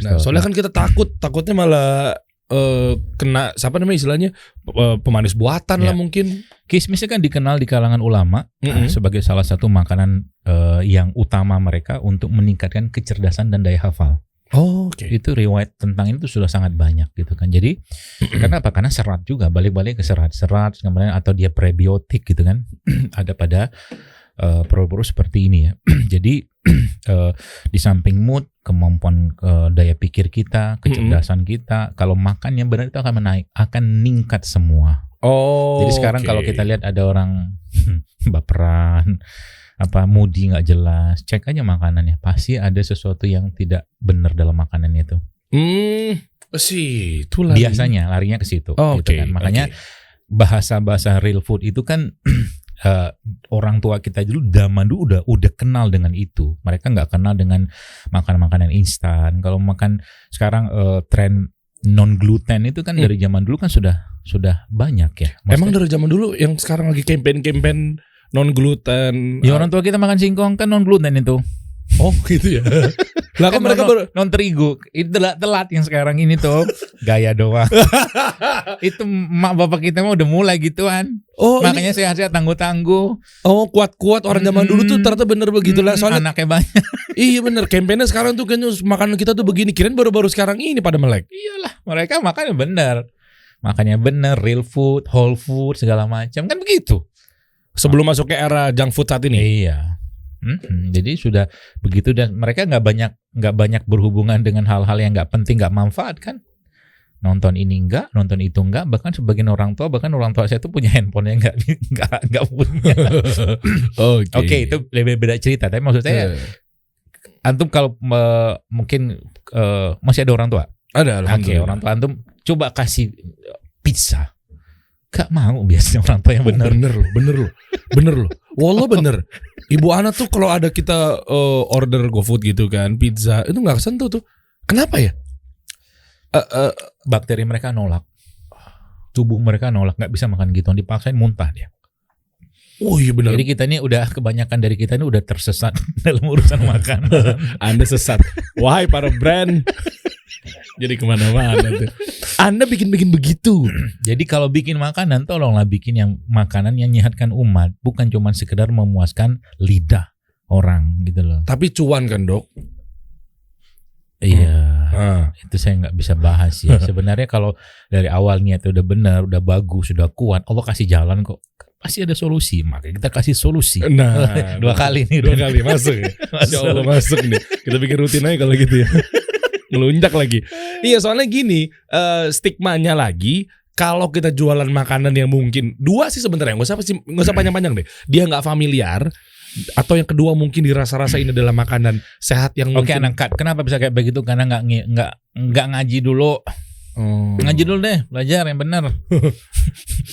Nah, soalnya kan kita takutnya malah kena siapa namanya istilahnya pemanis buatan lah mungkin. Kismisnya kan dikenal di kalangan ulama sebagai salah satu makanan yang utama mereka untuk meningkatkan kecerdasan dan daya hafal. Itu riwayat tentang itu sudah sangat banyak gitu kan. Jadi karena apa? Karena serat juga, balik-balik ke serat kemudian atau dia prebiotik gitu kan. Ada pada produk-produk seperti ini ya. Jadi di samping mood, kemampuan daya pikir kita, kecerdasan kita, kalau makannya benar itu akan meningkat semua. Jadi sekarang kalau kita lihat ada orang baperan, moody nggak jelas, cek aja makanannya, pasti ada sesuatu yang tidak benar dalam makanannya itu. Itu biasanya larinya ke situ. Gitu kan. Makanya bahasa real food itu kan orang tua kita dulu zaman dulu udah kenal dengan itu. Mereka nggak kenal dengan makanan instan. Kalau makan sekarang tren non gluten itu kan dari zaman dulu kan sudah banyak ya. Maksudnya, emang dari zaman dulu yang sekarang lagi campaign non gluten. Ya orang tua kita makan singkong kan non gluten itu. Oh gitu ya. Lah kan mereka non terigu. Itu telat yang sekarang ini tuh gaya doang. Itu mak bapak kita mah udah mulai gituan. Oh, makanya sehat-sehat tangguh-tangguh. Oh, kuat-kuat orang zaman dulu tuh ternyata bener begitulah soalnya anaknya banyak. Iya bener, kampanye sekarang tuh kayaknya makanan kita tuh begini. Kirain baru-baru sekarang ini pada melek. Iyalah, mereka makannya bener. Makannya bener, real food, whole food, segala macam kan begitu. Sebelum masuk ke era junk food saat ini. Iya. Jadi sudah begitu dan mereka nggak banyak berhubungan dengan hal-hal yang nggak penting, nggak manfaat kan. Nonton ini enggak, nonton itu enggak, bahkan sebagian orang tua saya tuh punya handphone yang enggak punya. Oke, itu lebih beda cerita. Tapi maksud saya, antum kalau mungkin masih ada orang tua. Ada. Oke, orang tua antum coba kasih pizza. Gak mau biasanya orang tua yang bener. Bener loh. Wallah bener. Ibu Ana tuh kalau ada kita order GoFood gitu kan, pizza itu nggak kesentuh tuh. Kenapa ya? Bakteri mereka nolak, tubuh mereka nolak, nggak bisa makan gitu, dipaksain muntah dia. Oh iya benar. Jadi kita ini kebanyakan dari kita ini udah tersesat dalam urusan makan. Anda sesat, wahai para brand. Jadi kemana-mana tuh. Anda bikin begitu. Jadi kalau bikin makanan, tolonglah bikin yang makanan yang menyehatkan umat, bukan cuma sekedar memuaskan lidah orang gitu loh. Tapi cuan kan dok? Iya, itu saya nggak bisa bahas ya. Sebenarnya kalau dari awal niatnya udah benar, udah bagus, sudah kuat, Allah kasih jalan kok. Pasti ada solusi, makanya kita kasih solusi. Nah, dua kali masuk ya. Insya Allah masuk nih. Kita bikin rutin aja kalau gitu ya. Ngelunjak lagi. Iya soalnya gini, stigmanya lagi kalau kita jualan makanan yang mungkin dua sih sebenarnya, nggak usah panjang-panjang deh. Dia nggak familiar. Atau yang kedua mungkin dirasa-rasa ini adalah makanan sehat yang mungkin. Oke, anak cut. Kenapa bisa kayak begitu? Karena nggak ngaji dulu. Ngaji dulu deh, belajar yang benar.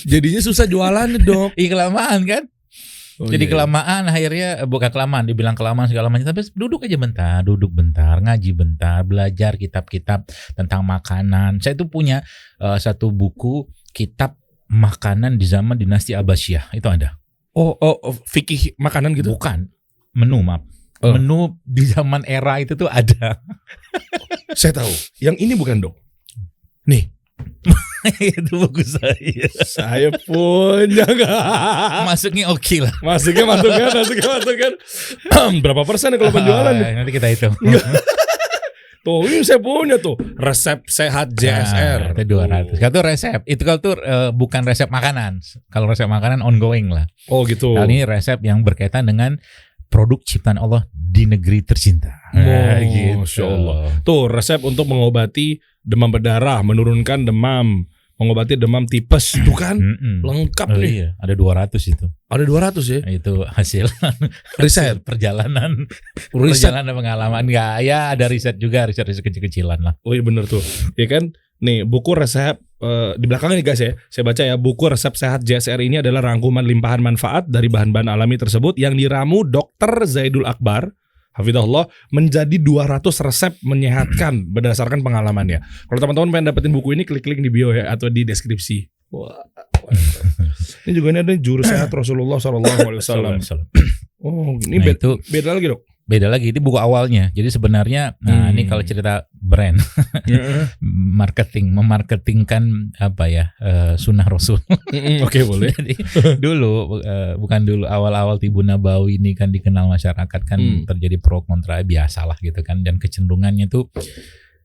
Jadinya susah jualan dok. Iya kelamaan kan. Jadi kelamaan akhirnya bukan kelamaan, dibilang kelamaan segala macam. Tapi duduk bentar, ngaji bentar, belajar kitab-kitab tentang makanan. Saya tuh punya satu buku kitab makanan di zaman dinasti Abbasiyah, itu ada. Oh, fikih makanan gitu? Bukan, menu maaf. Menu di zaman era itu tuh ada. Saya tahu. Yang ini bukan dok. Nih. Itu buku saya. Saya punya gak? Masuknya oke lah. Masukkan. Berapa persen kalau penjualan? Nanti kita hitung. Tuh ini saya punya tuh resep sehat JSR. Itu 200. Kalau tuh resep, itu kalau tuh bukan resep makanan. Kalau resep makanan ongoing lah. Oh gitu. Kali ini resep yang berkaitan dengan produk ciptaan Allah di negeri tercinta. Gitu. Masya Allah. Tuh resep untuk mengobati demam berdarah, menurunkan demam, mengobati demam tipes, tuh kan lengkap nih. Iya, ada 200 itu. Ada 200 ya? Itu hasil riset perjalanan pengalaman. Enggak, ya ada riset juga, riset kecil-kecilan lah. Oh iya bener tuh. Ya kan? Nih buku resep di belakangnya nih guys ya. Saya baca ya, buku resep sehat JSR ini adalah rangkuman limpahan manfaat dari bahan-bahan alami tersebut yang diramu Dr. Zaidul Akbar hafizahullah menjadi 200 resep menyehatkan berdasarkan pengalamannya. Kalau teman-teman pengen dapetin buku ini, klik-klik di bio ya atau di deskripsi. Wah. Ini juga ini ada juru sehat Rasulullah SAW. Oh, ini beda lagi dok. Beda lagi, itu buku awalnya. Jadi sebenarnya, ini kalau cerita brand, memarketingkan apa ya, sunnah Rasul. Oke, boleh. Jadi bukan dulu awal-awal Tibu Nabawi ini kan dikenal masyarakat kan terjadi pro kontra biasalah gitu kan, dan kecenderungannya tuh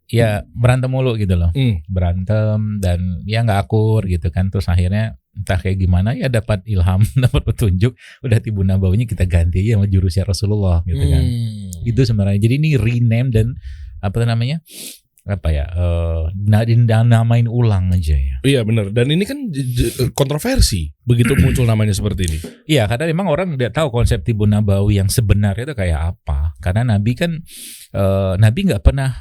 ya berantem mulu gitu loh, berantem dan ya nggak akur gitu kan. Terus akhirnya entah kayak gimana ya dapat ilham, dapat petunjuk, udah Tibu Nabawinya kita ganti aja sama jurusnya Rasulullah gitu kan. Itu sebenarnya. Jadi ini rename dan apa namanya, namain ulang aja ya. Iya benar. Dan ini kan kontroversi begitu muncul namanya seperti ini. Iya, karena memang orang tidak tahu konsep Tibun Nabawi yang sebenarnya itu kayak apa. Karena Nabi kan Nabi nggak pernah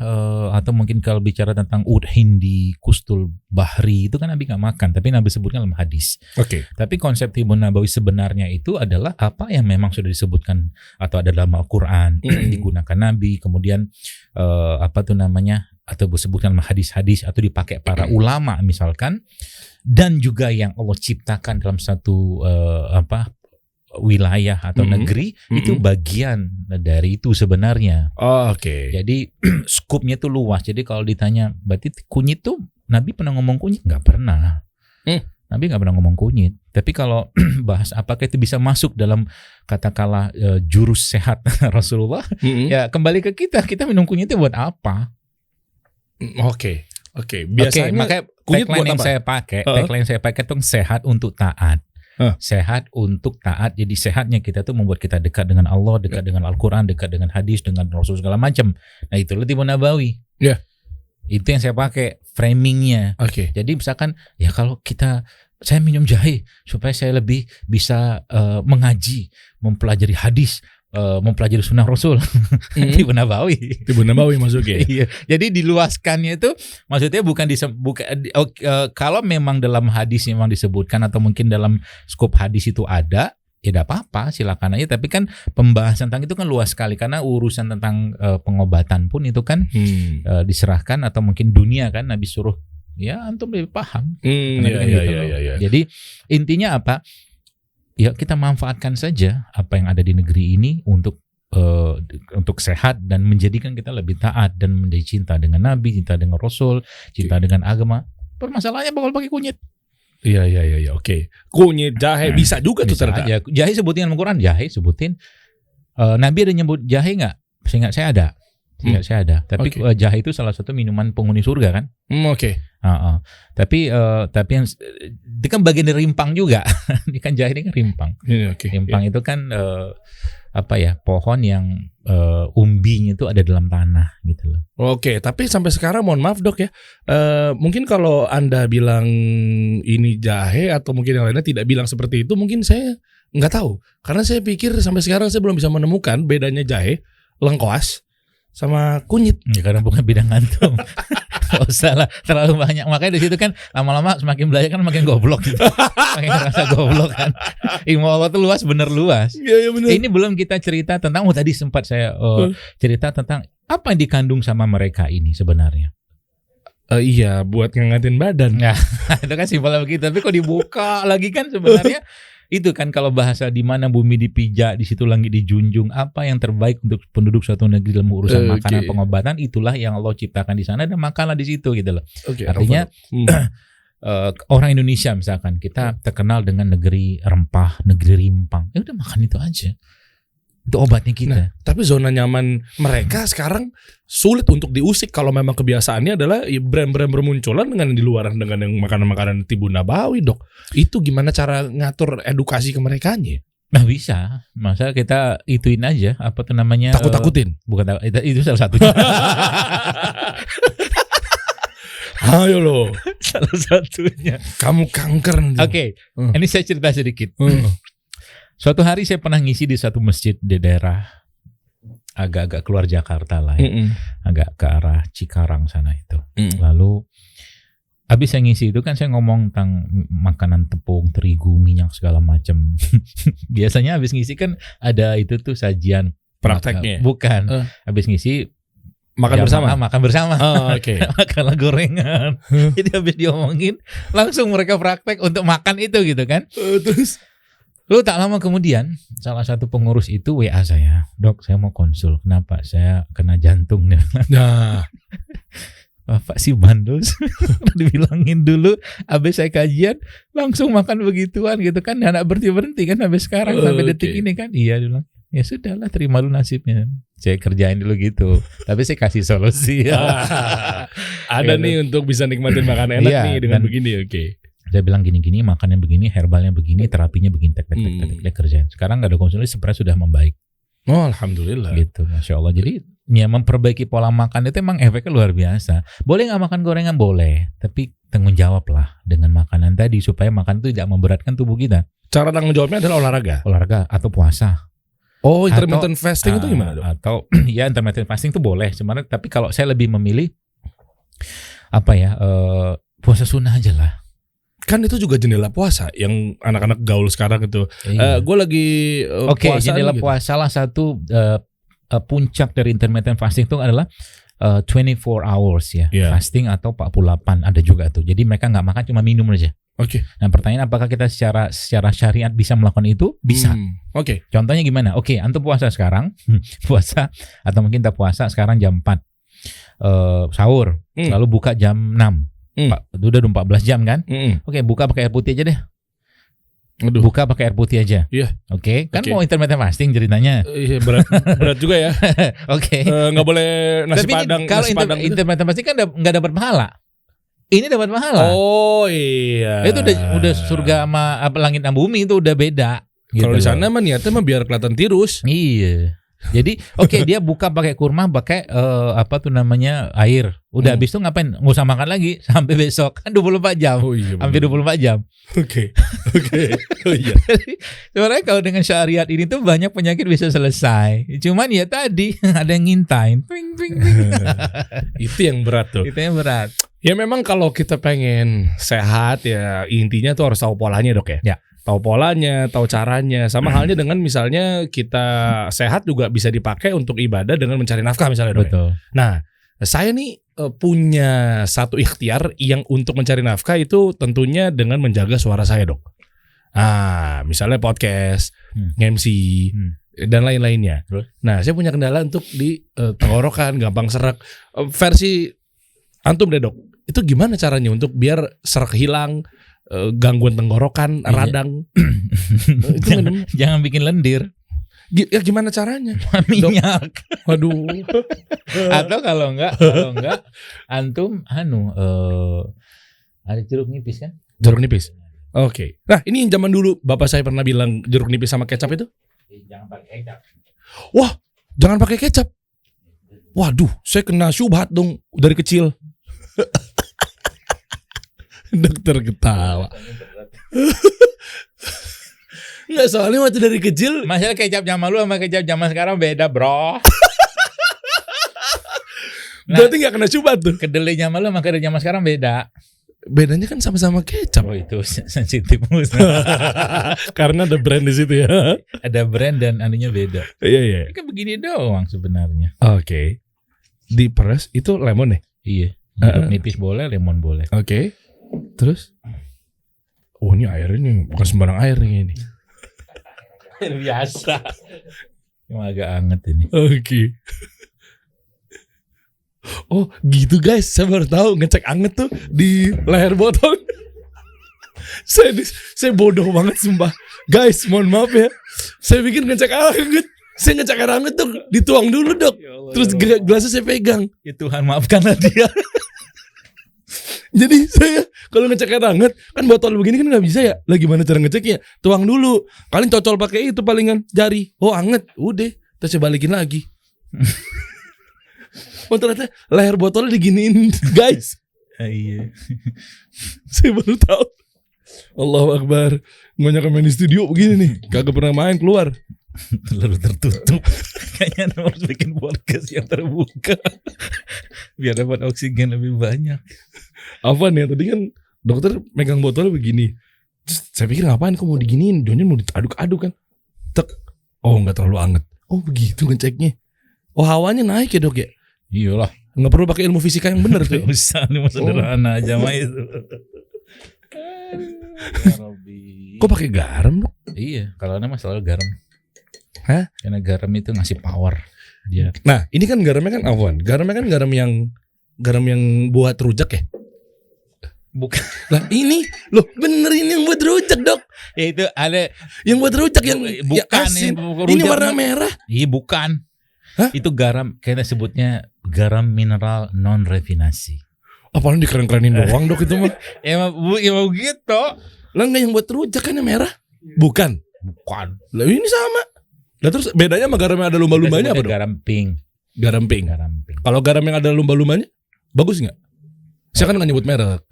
atau mungkin kalau bicara tentang ud hindi, kustul bahri itu kan Nabi nggak makan, tapi Nabi sebutkan dalam hadis. Oke. Tapi konsep Tibun Nabawi sebenarnya itu adalah apa yang memang sudah disebutkan atau ada dalam Al-Quran digunakan Nabi, kemudian atau disebutkan hadis-hadis atau dipakai para ulama misalkan, dan juga yang Allah ciptakan dalam satu wilayah atau negeri itu bagian dari itu sebenarnya. Oke. Jadi skupnya itu luas. Jadi kalau ditanya berarti kunyit tuh Nabi pernah ngomong kunyit? Nggak pernah. Nabi nggak pernah ngomong kunyit. Tapi kalau bahas apakah itu bisa masuk dalam katakanlah jurus sehat Rasulullah, ya kembali ke kita minum kunyit itu buat apa? Oke. Biasanya makanya tagline yang saya pakai itu sehat untuk taat. Sehat untuk taat. Jadi sehatnya kita tuh membuat kita dekat dengan Allah, dekat dengan Al-Quran, dekat dengan hadis, dengan Rasul segala macam. Nah itulah Tibun Nabawi. Ya. Itu yang saya pakai framingnya. Jadi misalkan ya kalau saya minum jahe supaya saya lebih bisa mengaji, mempelajari hadis, mempelajari sunnah Rasul. Tibun Nabawi masuknya. Iya. Jadi diluaskannya itu maksudnya bukan kalau memang dalam hadis memang disebutkan atau mungkin dalam skop hadis itu ada, ya tidak apa-apa, silakan aja. Tapi kan pembahasan tentang itu kan luas sekali, karena urusan tentang pengobatan pun itu kan diserahkan atau mungkin dunia kan Nabi suruh ya antum lebih paham. Iya. Jadi intinya apa? Ya kita manfaatkan saja apa yang ada di negeri ini untuk sehat dan menjadikan kita lebih taat dan menjadi cinta dengan Nabi, cinta dengan Rasul, cinta dengan agama. Permasalahannya bakal pakai kunyit. Iya. Oke. Kunyit, jahe bisa juga tuh ternyata. Ya, jahe sebutin dalam Al-Quran, jahe sebutin. Nabi ada nyebut jahe nggak? Seingat saya ada. Tapi jahe itu salah satu minuman penghuni surga kan? Oke. Tapi yang itu kan bagian dari rimpang juga. Ini kan jahe ini kan rimpang. Rimpang itu kan pohon yang umbinya itu ada dalam tanah gitu loh. Oke, tapi sampai sekarang mohon maaf dok ya, mungkin kalau Anda bilang ini jahe atau mungkin yang lainnya tidak bilang seperti itu, mungkin saya nggak tahu. Karena saya pikir sampai sekarang saya belum bisa menemukan bedanya jahe, lengkoas sama kunyit. Ya karena bukan bidang antum. Gak usah lah terlalu banyak. Makanya di situ kan lama-lama semakin belajar kan makin goblok gitu. Makin ngerasa goblok kan. Ilmu Allah tuh luas, bener luas. Iya bener. Ini belum kita cerita tentang tadi sempat saya cerita tentang apa yang dikandung sama mereka ini sebenarnya. Iya, buat ngangetin badan. Nah, itu kan simpelnya begitu. Tapi kok dibuka lagi kan sebenarnya itu kan kalau bahasa di mana bumi dipijak, di situ langit dijunjung. Apa yang terbaik untuk penduduk suatu negeri dalam urusan makanan pengobatan, itulah yang Allah ciptakan di sana dan makanlah di situ gitu loh. Artinya orang Indonesia misalkan kita terkenal dengan negeri rempah, negeri rimpang. Ya udah makan itu aja. Itu obatnya kita. Nah, tapi zona nyaman mereka sekarang sulit untuk diusik kalau memang kebiasaannya adalah brand-brand bermunculan dengan di luar dengan yang makanan-makanan Tibun Nabawi, dok. Itu gimana cara ngatur edukasi ke merekanya? Nah bisa, masa kita ituin aja apa tuh namanya? Takut-takutin? Bukan itu salah satunya. Ayo lo, salah satunya. Kamu kanker. Oke, ini saya cerita sedikit. Suatu hari saya pernah ngisi di satu masjid di daerah agak-agak keluar Jakarta lah ya. Agak ke arah Cikarang sana itu. Lalu habis saya ngisi itu kan saya ngomong tentang makanan tepung, terigu, minyak segala macam. Biasanya habis ngisi kan ada itu tuh sajian prakteknya. Bukan. Habis ngisi makan bersama. Makanlah gorengan. Jadi habis diomongin langsung mereka praktek untuk makan itu gitu kan. Terus lalu tak lama kemudian salah satu pengurus itu WA saya, dok saya mau konsul, kenapa saya kena jantung. Nah, Bapak si bandel, dibilangin dulu, abis saya kajian langsung makan begituan gitu kan, nggak berhenti kan sampai sekarang sampai detik ini kan. Iya dia bilang, ya sudahlah terima lu nasibnya. Saya kerjain dulu gitu, tapi saya kasih solusi. Ada nih untuk bisa nikmatin makanan enak nih dengan begini, oke. Saya bilang gini-gini, makannya begini, herbalnya begini, terapinya begini, tek kerjain. Sekarang nggak ada konsultasi, sebenarnya sudah membaik. Oh alhamdulillah. Gitu, masya Allah. Jadi memperbaiki pola makan itu emang efeknya luar biasa. Boleh nggak makan gorengan? Boleh, tapi tanggung jawab lah dengan makanan tadi supaya makan itu tidak memberatkan tubuh kita. Cara tanggung jawabnya adalah olahraga atau puasa. Oh, intermittent fasting itu gimana dong? Atau ya intermittent fasting itu boleh sebenarnya, tapi kalau saya lebih memilih puasa sunnah aja lah. Kan itu juga jendela puasa yang anak-anak gaul sekarang itu. Iya. Gue lagi puasa. Jendela gitu. Puasa salah satu puncak dari intermittent fasting itu adalah 24 hours ya. Yeah. Fasting atau 48 ada juga tuh. Jadi mereka nggak makan, cuma minum aja. Oke. Nah pertanyaan, apakah kita secara syariat bisa melakukan itu? Bisa. Oke. Contohnya gimana? Oke, antum puasa sekarang, puasa atau mungkin kita puasa sekarang jam 4 sahur, lalu buka jam 6. Pak, udah 14 jam kan? Oke, buka pakai air putih aja deh. Aduh. Buka pakai air putih aja. Iya. Oke, kan mau intermittent fasting ceritanya. Iya, berat juga ya. Oke. Nggak boleh nasi tapi padang. Kalau intermittent fasting kan nggak dapat pahala. Ini dapat pahala. Oh iya. Itu udah surga sama langit dan bumi, itu udah beda. Kalau di sana mah niatnya mah biar kelihatan tirus. Iya. Jadi dia buka pakai kurma, pakai air. Udah habis itu ngapain? Nggak usah makan lagi sampai besok. Kan 24 jam. Oh, iya, hampir 24 jam. Oke. Oh iya. Jadi sebenarnya kalau dengan syariat ini tuh banyak penyakit bisa selesai. Cuman ya tadi ada yang ngintain. Ping. Itu yang berat tuh. Itu yang berat. Ya memang kalau kita pengen sehat ya intinya tuh harus tahu polanya, Dok ya. Tahu polanya, tahu caranya. Sama halnya dengan misalnya kita sehat juga bisa dipakai untuk ibadah dengan mencari nafkah misalnya, Dok. Betul. Nah, saya nih punya satu ikhtiar yang untuk mencari nafkah itu tentunya dengan menjaga suara saya, Dok. Misalnya podcast, MC, dan lain-lainnya. Nah, saya punya kendala untuk di tenggorokan, gampang serak. Versi antum deh, Dok. Itu gimana caranya untuk biar serak hilang, gangguan tenggorokan, radang? Jangan bikin lendir. Ya gimana caranya? Minyak. Waduh. Atau kalau enggak antum ada jeruk nipis kan? Jeruk nipis. Oke. Nah, ini yang zaman dulu bapak saya pernah bilang jeruk nipis sama kecap itu? Jangan pakai kecap. Wah, jangan pakai kecap. Waduh, saya kena syubhat dong dari kecil. Dokter ketawa. Nggak, soalnya waktu dari kecil. Masalah kecap zaman lu sama kecap zaman sekarang beda, bro. Berarti nggak kena syubhat tuh. Kedelai zaman lu sama kedelai zaman sekarang beda. Bedanya kan sama-sama kecap. Oh, itu sensitif. Karena ada brand di situ ya. Ada brand dan anunya beda. Iya. Kan begini doang sebenarnya. Oke. Diperes itu lemon ya? Iya. Jeruk nipis boleh, lemon boleh. Oke. Terus? Oh, ini air ini bukan sembarang air nih ini. Air biasa. Cuma agak anget ini. Oke. Oh gitu guys, saya baru tahu ngecek anget tuh di leher botol. Saya bodoh banget sumpah. Guys, mohon maaf ya. Saya pikir ngecek anget. Saya ngecek air anget tuh dituang dulu, Dok. Ya Allah, terus gelasnya saya pegang. Ya Tuhan, maafkanlah dia. Jadi saya kalau ngecek air hangat kan botol begini kan nggak bisa ya. Lah gimana cara ngeceknya? Tuang dulu. Kalian cocol pakai itu palingan jari. Oh anget, udah. Terus saya balikin lagi. Oh ternyata leher botolnya diginiin, guys. Iya. Saya baru tahu. Allahu Akbar. Banyak main di studio begini nih. Kagak pernah main keluar. Terlalu tertutup. Kayaknya harus bikin podcast yang terbuka biar dapat oksigen lebih banyak. Apa nih? Tadi kan dokter megang botol begini. Terus saya pikir ngapain kok mau diginiin? Jonya mau diaduk-aduk kan. Tek. Oh nggak terlalu anget. Oh begitu ngeceknya. Oh hawanya naik ya, Dok ya? Iyalah. Nggak perlu pakai ilmu fisika yang benar tuh. Gak usah, ini sederhana aja mah itu. Kok pakai garam, Dok? Iya, kalau nama selalu garam. Hah? Karena garam itu ngasih power dia. Nah, ini kan garamnya kan awan. Garamnya kan garam yang buat rujak ya? Bukan. Lah ini loh bener ini yang buat rujak, Dok. Ya itu ada yang buat rujak yang bukan ya, ini warna merah. Iya bukan. Hah? Itu garam, kayaknya sebutnya garam mineral non refinasi. Apalagi dikeren-kerenin doang, Dok itu mah. Emang begitu. Lah enggak yang buat rujak kan yang merah? Bukan. Bukan. Lah ini sama. Lah terus bedanya sama garam yang ada lumba-lumbanya apa, Dok? Garam pink. Garam pink. Kalau garam yang ada lumba-lumbanya, bagus nggak? Saya kan nggak nyebut merek.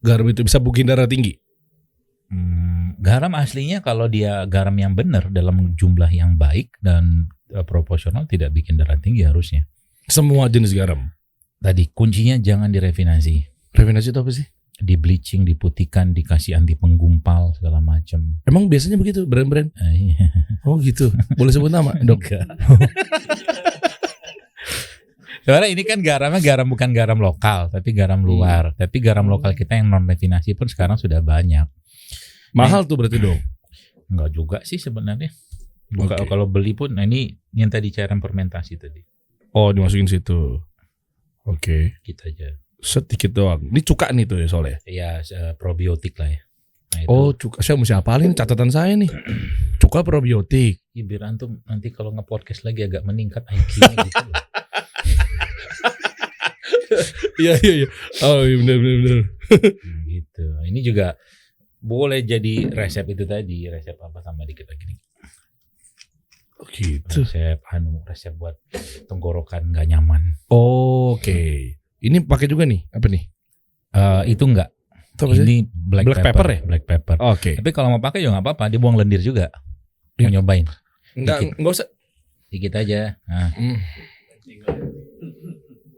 Garam itu bisa bikin darah tinggi. Garam aslinya kalau dia garam yang benar dalam jumlah yang baik dan proporsional tidak bikin darah tinggi harusnya. Semua jenis garam. Tadi kuncinya jangan direfinasi. Refinasi itu apa sih? Di bleaching, diputihkan, dikasih anti penggumpal segala macam. Emang biasanya begitu brand-brand? Iya. Oh gitu. Boleh sebut nama, Dok? Sebenarnya ini kan garamnya bukan garam lokal, tapi garam luar. Tapi garam lokal kita yang non refinasi pun sekarang sudah banyak. Mahal tuh berarti dong? Enggak juga sih sebenarnya. Kalau beli pun, nah ini yang tadi cairan fermentasi tadi. Oh, dimasukin situ. Oke. Kita aja. Sedikit doang. Ini cuka nih tuh ya soalnya. Iya, probiotik lah ya. Nah, itu. Oh, cuka. Saya mesti hafalin catatan saya nih. Cuka probiotik. Ya, biar antum nanti kalau nge-podcast lagi agak meningkat IQ-nya gitu. Iya. Oh, iya benar. Gitu. Ini juga boleh jadi resep itu tadi, resep apa tambah dikit lagi nih. Gitu. Resep buat tenggorokan nggak nyaman. Oke. Ini pakai juga nih, apa nih? Itu enggak. Ini black pepper ya? Black pepper. Oke. Tapi kalau mau pakai juga nggak apa-apa, dibuang lendir juga. Mau nyobain? Enggak usah. Dikit aja. Nah.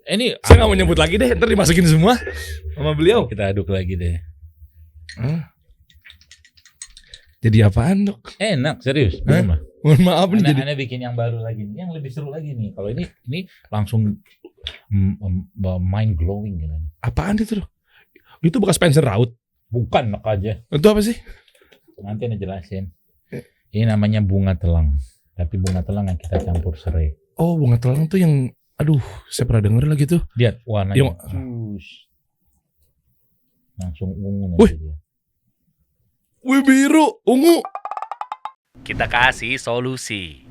Ini saya nggak mau nyebut lagi deh, ntar dimasukin semua sama beliau. Kita aduk lagi deh. Jadi apaan, Dok? Enak, serius. Mohon maaf nih jadi. Aneh bikin yang baru lagi nih, yang lebih seru lagi nih. Kalau ini langsung mind glowing gitu. Apaan itu, Dok? Itu bekas pensil raut? Bukan, nok aja. Itu apa sih? Nanti Anda jelasin. Ini namanya bunga telang. Tapi bunga telang yang kita campur serai. Oh, bunga telang tuh yang, aduh, saya pernah denger lagi tuh. Lihat warnanya. Langsung ungu nanti dia. Wih, biru, ungu. Kita kasih solusi.